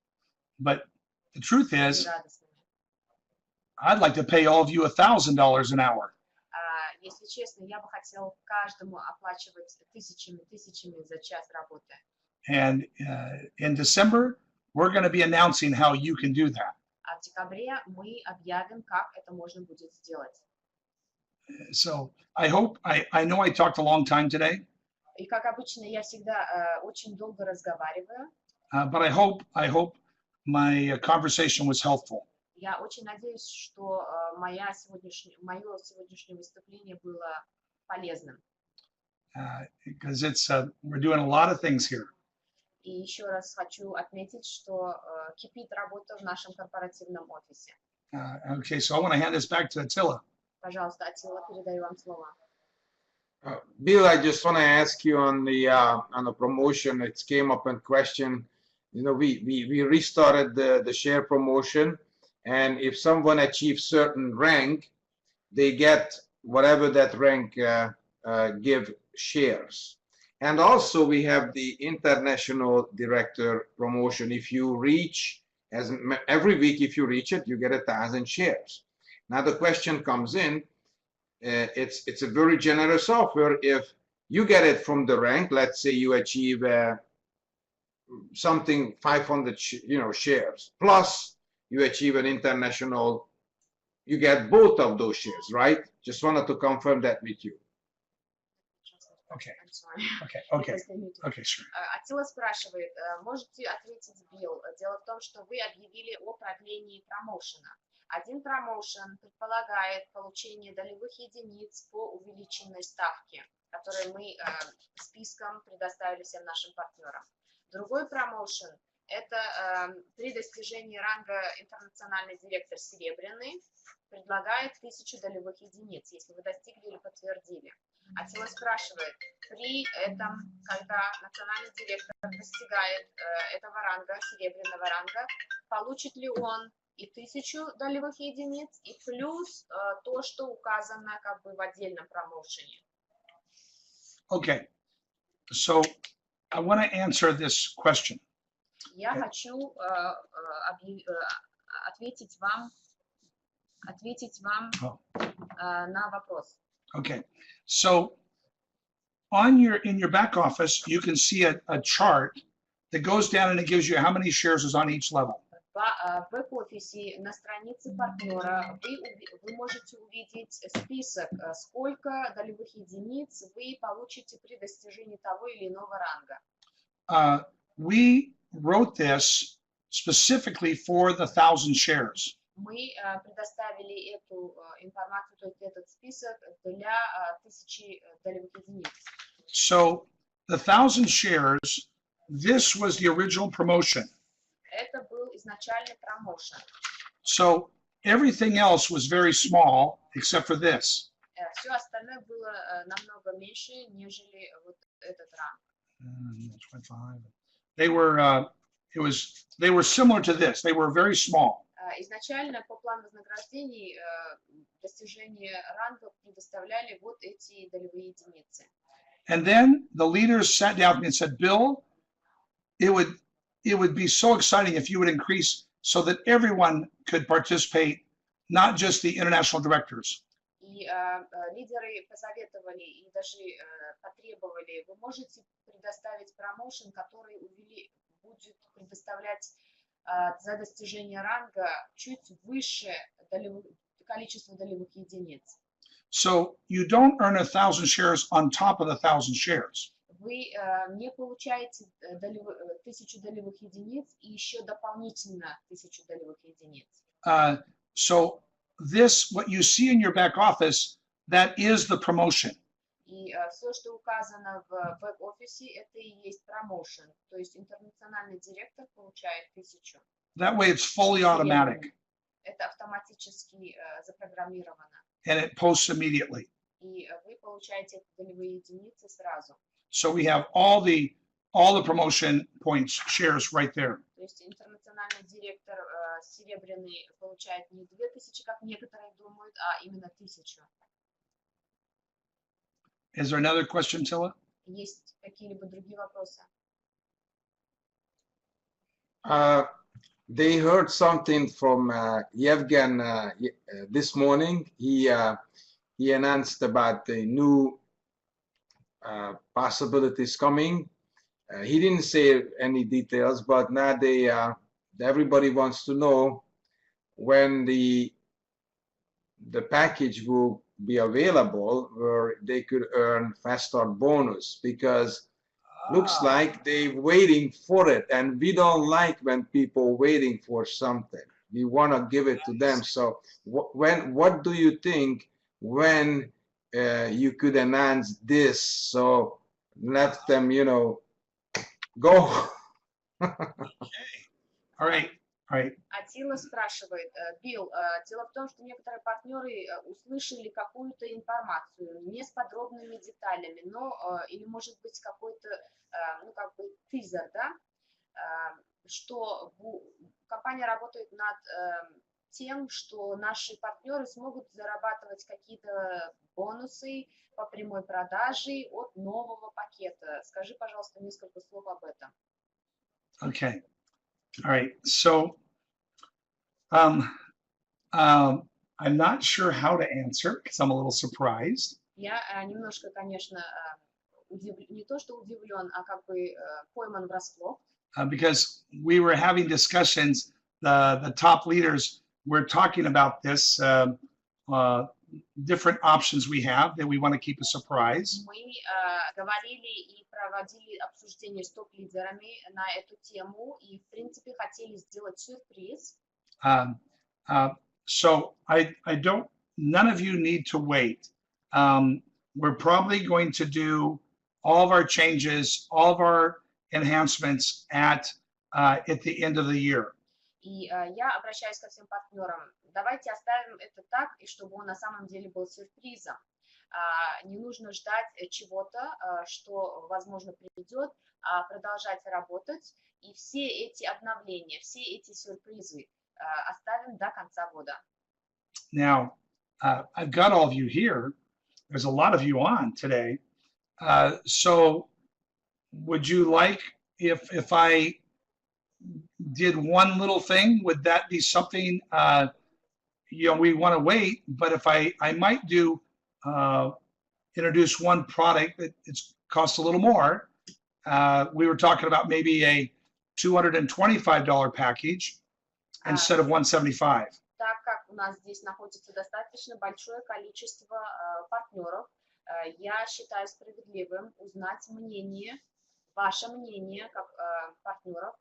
But the truth is, и радостными. I'd like to pay all of you $1,000 an hour. Если честно, я бы хотел каждому оплачивать тысячами за час работы. And in December, we're going to be announcing how you can do that. А в декабре мы объявим, как это можно будет сделать. So I know I talked a long time today. И как обычно, я всегда очень долго разговариваю. But I hope my conversation was helpful. Я очень надеюсь, что мое сегодняшнее выступление было полезным. Because we're doing a lot of things here. И еще раз хочу отметить, что кипит работа в нашем корпоративном офисе. Okay, so I want to hand this back to Attila. Пожалуйста, Аттила, передаю вам слово. Bill, I just want to ask you on the promotion. It came up in question. You know, we restarted the share promotion, and if someone achieves certain rank, they get whatever that rank give shares. And also we have the international director promotion. If you reach, every week if you reach it, you get 1,000 shares. Now the question comes in. It's a very generous offer. If you get it from the rank, let's say you achieve something 500 shares, plus you achieve an international, you get both of those shares, right? Just wanted to confirm that with you. Okay, sure. Аттила спрашивает, можете ответить, Билл? Дело в том, что вы объявили о продлении промоушена. Один промоушен предполагает получение долевых единиц по увеличенной ставке, которые мы списком предоставили всем нашим партнерам. Другой промоушен – это при достижении ранга интернациональный директор серебряный, предлагает 1000 долевых единиц, если вы достигли или подтвердили. Аттила спрашивает, при этом, когда национальный директор достигает этого ранга, серебряного ранга, получит ли он и 1000 долевых единиц, и плюс то, что указано как бы в отдельном промоушене. Okay, so I want to answer this question. Я хочу ответить вам на вопрос. Okay, so in your back office, you can see a chart that goes down and it gives you how many shares is on each level. В бэк-офисе на странице партнера вы можете увидеть список, сколько долевых единиц вы получите при достижении того или иного ранга. We wrote this specifically for the 1,000 shares. Мы предоставили эту информацию, то есть этот список для 1000 долевых единиц. So the 1,000 shares, this was the original promotion. Это был изначальный промоушен. So everything else was very small except for this. Все остальное было намного меньше, нежели вот этот ранг. They were they were similar to this. They were very small. Изначально по плану вознаграждений достижение рангов предоставляли вот эти долевые единицы. And then the leaders sat down with me and said, Bill, it would be so exciting if you would increase so that everyone could participate, not just the international directors. И лидеры посоветовали и даже потребовали, вы можете предоставить промоушен, который будет предоставлять за достижение ранга чуть выше количества долевых единиц. So you don't earn 1,000 shares on top of the 1,000 shares. Вы не получаете 1000 долевых единиц и еще дополнительно 1000 долевых единиц. So this, what you see in your back office, that is the promotion. И все, что указано в бэк-офисе, это и есть промоушен. То есть интернациональный директор получает 1000. That way it's fully automatic. Это автоматически запрограммировано. And it posts immediately. И вы получаете долевые единицы сразу. So we have all the promotion points, shares right there. То есть интернациональный директор серебряный получает не 2000, как некоторые думают, а именно 1000. Is there another question, Tilla? Есть какие-либо другие вопросы? They heard something from Yevgen this morning. He announced about the new possibilities coming. He didn't say any details, but now everybody wants to know when the package will be available where they could earn fast start bonus, because looks like they're waiting for it, and we don't like when people waiting for something. We want to give it to them. So what do you think when you could announce this, so let them, go? All right. Атила спрашивает, Билл, дело в том, что некоторые партнеры услышали какую-то информацию, не с подробными деталями, но или может быть какой-то, тизер, да, что компания работает над тем, что наши партнеры смогут зарабатывать какие-то бонусы по прямой продаже от нового пакета. Скажи, пожалуйста, несколько слов об этом. Okay. All right. So I'm not sure how to answer because I'm a little surprised. Я немножко, конечно, не то что удивлен, а как бы пойман врасплох. Because we were having discussions, the top leaders were talking about this, different options we have that we want to keep a surprise. Мы говорили и проводили обсуждение с топ-лидерами на эту тему и, в принципе, хотели сделать сюрприз. So none of you need to wait. We're probably going to do all of our changes, all of our enhancements at the end of the year. И я обращаюсь ко всем партнерам. Давайте оставим это так, и чтобы он на самом деле был сюрпризом. Не нужно ждать чего-то, что, возможно, придет, а продолжать работать. И все эти обновления, все эти сюрпризы оставим до конца года. Now, I've got all of you here. There's a lot of you on today. So would you like, if I did one little thing, would that be something, we want to wait, but if I might do, introduce one product that it's cost a little more. We were talking about maybe a $225 package instead of $175. Так как у нас здесь находится достаточно большое количество партнеров, я считаю справедливым узнать мнение, ваше мнение как партнеров.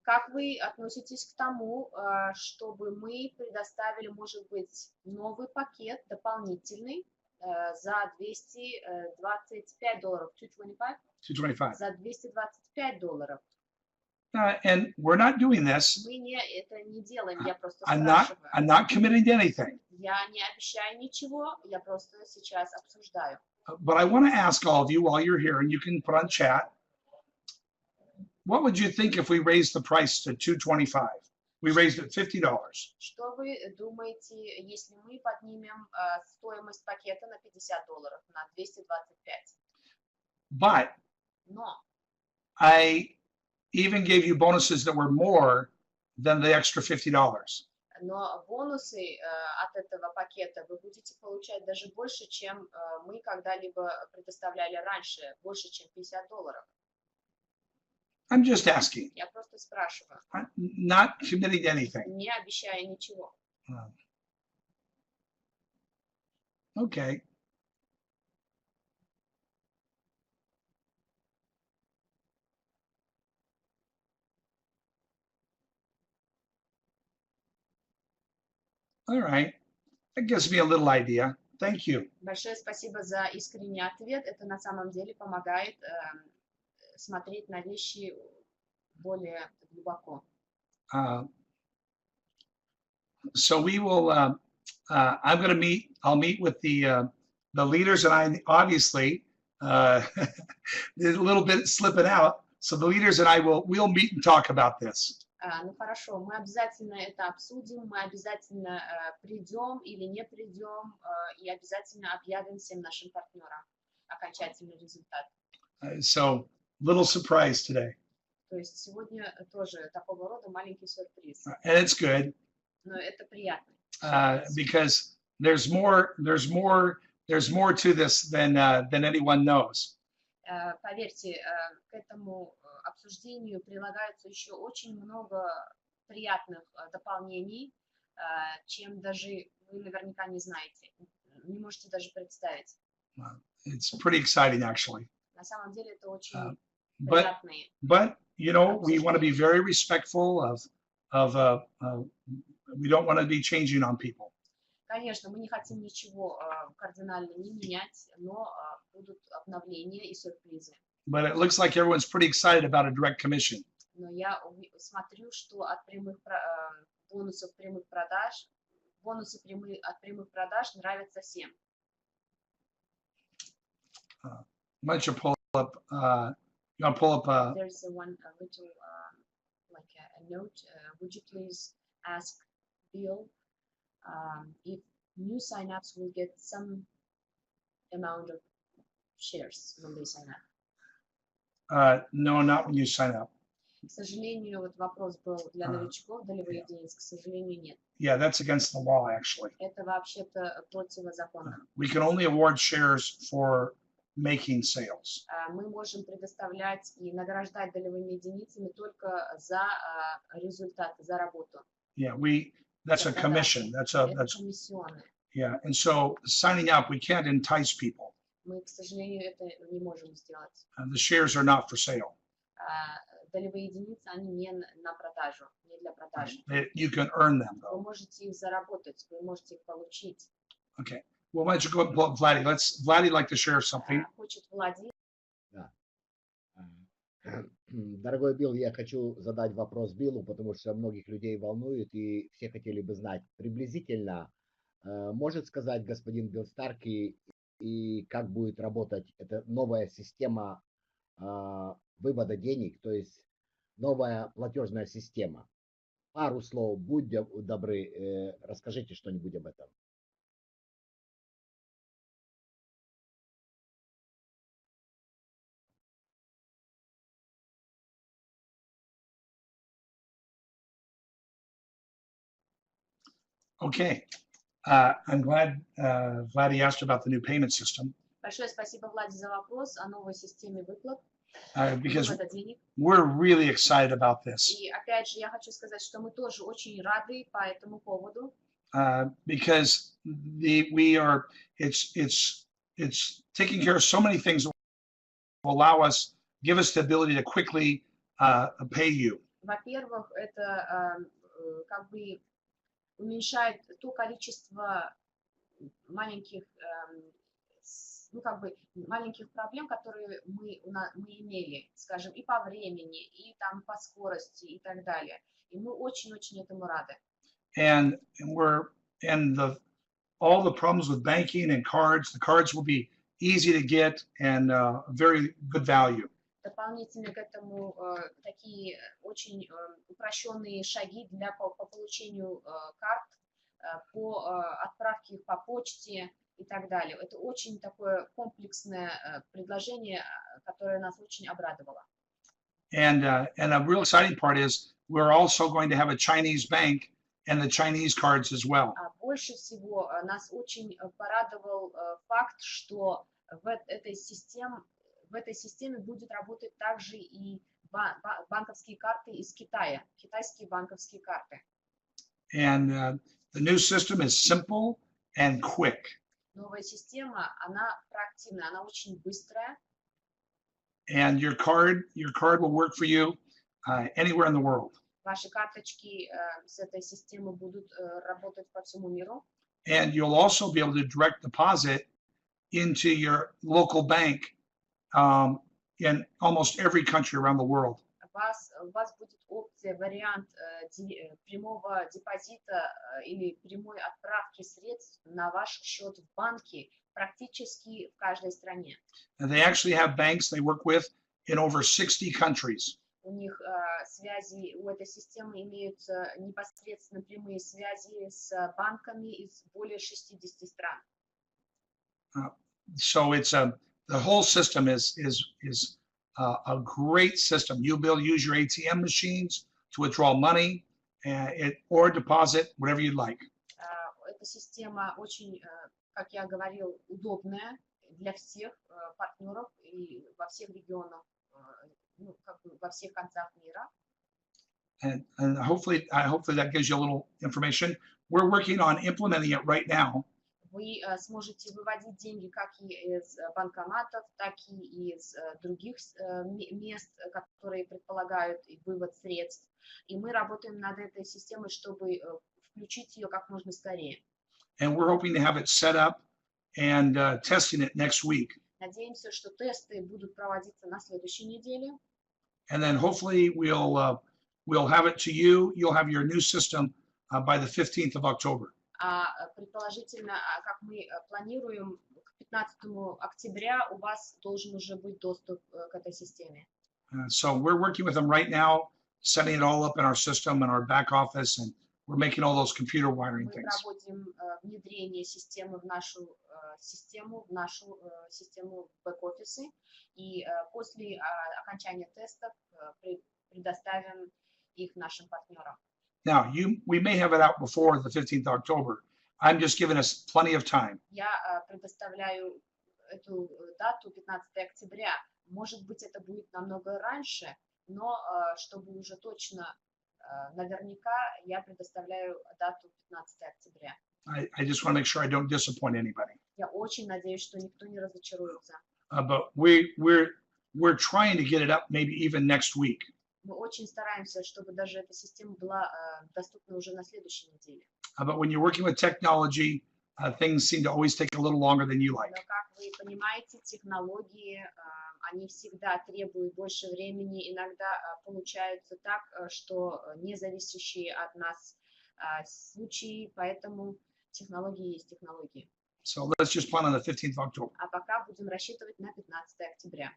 Как вы относитесь к тому, чтобы мы предоставили, может быть, новый пакет дополнительный за $225, $225? За $225. And we're not doing this. Мы это не делаем, я просто I'm спрашиваю. not committing to anything. Я не обещаю ничего, я просто сейчас обсуждаю. But I want to ask all of you while you're here, and you can put on chat. what would you think if we raised the price to $225? We raised it $50. Что вы думаете, если мы поднимем стоимость пакета на $50, на 225? But Но I even gave you bonuses that were more than the extra $50. бонусы от этого пакета вы будете получать даже больше, чем мы когда-либо предоставляли раньше, больше, чем $50. I'm just asking, Я просто спрашиваю, I'm not committing to anything. не обещая ничего. Okay. All right. That gives me a little idea. Thank you. Большое спасибо за искренний ответ. Это на самом деле помогает смотреть на вещи более глубоко. So we will. I'm going to meet. I'll meet with the leaders, and I obviously there's a little bit slipping out. So the leaders and I we'll meet and talk about this. Ну хорошо, мы обязательно это обсудим, мы обязательно придем или не придем, и обязательно объявим всем нашим партнерам окончательный результат. So little surprise today. То есть сегодня тоже такого рода маленький сюрприз. And it's good. Но это приятно. Because there's more to this than anyone knows. Поверьте, к этому обсуждению прилагается еще очень много приятных дополнений, чем даже вы наверняка не знаете, не можете даже представить. It's pretty exciting, actually. На самом деле это очень But приятные. you know, we want to be very respectful of we don't want to be changing on people. Конечно, мы не хотим ничего кардинально не менять, но будут обновления и сюрпризы. But it looks like everyone's pretty excited about a direct commission. Но я смотрю, что от бонусы прямых продаж нравятся всем. Why don't you pull up? You want to pull up? There's one little like a note. Would you please ask Bill if new signups will get some amount of shares when they sign up? No, not when you sign up. К сожалению, вот вопрос был для новичков, долевой единиц, к сожалению, нет. Yeah, that's against the law, actually. Это вообще-то противозаконно. We can only award shares for making sales. Мы можем предоставлять и награждать долевыми единицами только за результаты, за работу. Yeah, that's a commission. That's комиссионные. Yeah, and so signing up, we can't entice people. Мы, к сожалению, это не можем сделать. The shares are not for sale. Долевые единицы, они не на продажу, не для продажи. You can earn them, Вы though. можете их заработать, вы можете их получить. Okay. Well, why don't you go and pull up Vladdy? Vladdy like to share something. Хочет Владимир. Да. Дорогой Билл, я хочу задать вопрос Биллу, потому что многих людей волнует, и все хотели бы знать приблизительно, может сказать господин Билл Старки, и как будет работать эта новая система вывода денег, то есть новая платежная система. Пару слов, будьте добры, расскажите что-нибудь об этом. Okay. I'm glad Vladdy asked about the new payment system. Большое спасибо, Влади, за вопрос о новой системе выплат. Because Вывода денег. we're really excited about this. И опять же, я хочу сказать, что мы тоже очень рады по этому поводу. Because it's taking care of so many things that will allow us, give us the ability to quickly pay you. Во-первых, это как бы уменьшает то количество маленьких, ну как бы маленьких проблем, которые мы имели, скажем, и по времени, и там по скорости и так далее. И мы очень-очень этому рады. And all the problems with banking and cards, the cards will be easy to get and very good value. Дополнительно к этому такие очень упрощенные шаги для по получению карт, по отправке их по почте и так далее. Это очень такое комплексное предложение, которое нас очень обрадовало. And a real exciting part is we're also going to have a Chinese bank and the Chinese cards as well. Больше всего нас очень порадовал факт, что в этой системе будет работать также и банковские карты из Китая, китайские банковские карты. And the new system is simple and quick. Новая система, она проактивная, она очень быстрая. And your card will work for you anywhere in the world. Ваши карточки с этой системы будут работать по всему миру. And you'll also be able to direct deposit into your local bank in almost every country around the world. У вас будет опция, вариант прямого депозита или прямой отправки средств на ваш счет в банке практически в каждой стране. And they actually have banks they work with in over 60 countries. У них связи, у этой системы имеются непосредственно прямые связи с банками из более 60 стран. So it's the whole system is a great system. You'll be able to use your ATM machines to withdraw money or deposit, whatever you'd like. Эта система очень, как я говорил, удобная для всех партнеров и во всех регионах, ну, как бы во всех концах мира. And hopefully that gives you a little information. We're working on implementing it right now. Вы сможете выводить деньги как и из банкоматов, так и из других мест, которые предполагают вывод средств. И мы работаем над этой системой, чтобы включить ее как можно скорее. And we're hoping to have it set up and testing it next week. Надеемся, что тесты будут проводиться на следующей неделе. And then hopefully we'll have it to you. You'll have your new system by the 15th of October. Предположительно, как мы планируем, к 15 октября у вас должен уже быть доступ к этой системе. So we're working with them right now, setting it all up in our system and our back office, and we're making all those computer wiring Мы things. проводим внедрение системы в нашу систему бэк-офисы, и после окончания тестов предоставим их нашим партнерам. Now, we may have it out before the 15th of October. I'm just giving us plenty of time. Я предоставляю эту дату 15 октября. Может быть, это будет намного раньше, но чтобы уже точно, наверняка, я предоставляю дату 15 октября. I just want to make sure I don't disappoint anybody. Я очень надеюсь, что никто не разочаруется. But we're trying to get it up maybe even next week. Мы очень стараемся, чтобы даже эта система была доступна уже на следующей неделе. But when you're working with technology, things seem to always take a little longer than you like. Но, как вы понимаете, технологии, они всегда требуют больше времени. Иногда получаются так, что не зависящие от нас случаи, поэтому технологии есть технологии. So let's just plan on the 15th of October. А пока будем рассчитывать на 15 октября.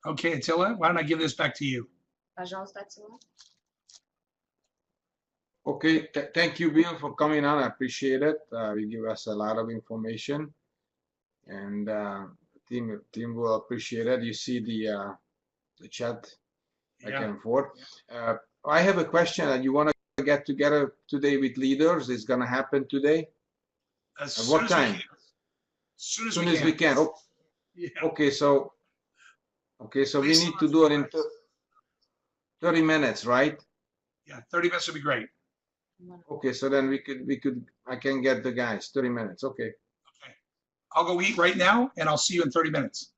Okay, Attila, why don't I give this back to you? Пожалуйста, Аттила. Okay, thank you, Bill, for coming on. I appreciate it. You give us a lot of information, and team will appreciate it. You see the chat back and forth. I have a question. And you want to get together today with leaders? It's going to happen today. At what time? As soon as we can. Oh, yeah. Okay, so we need to do it in 30 minutes, right? Yeah, 30 minutes would be great. Okay, so then I can get the guys 30 minutes. Okay. Okay. I'll go eat right now and I'll see you in 30 minutes.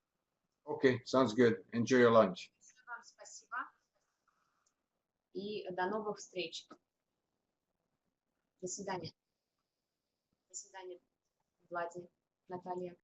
Okay, sounds good. Enjoy your lunch. Вам спасибо. И до новых встреч. До свидания. До свидания, Владимир, Наталья.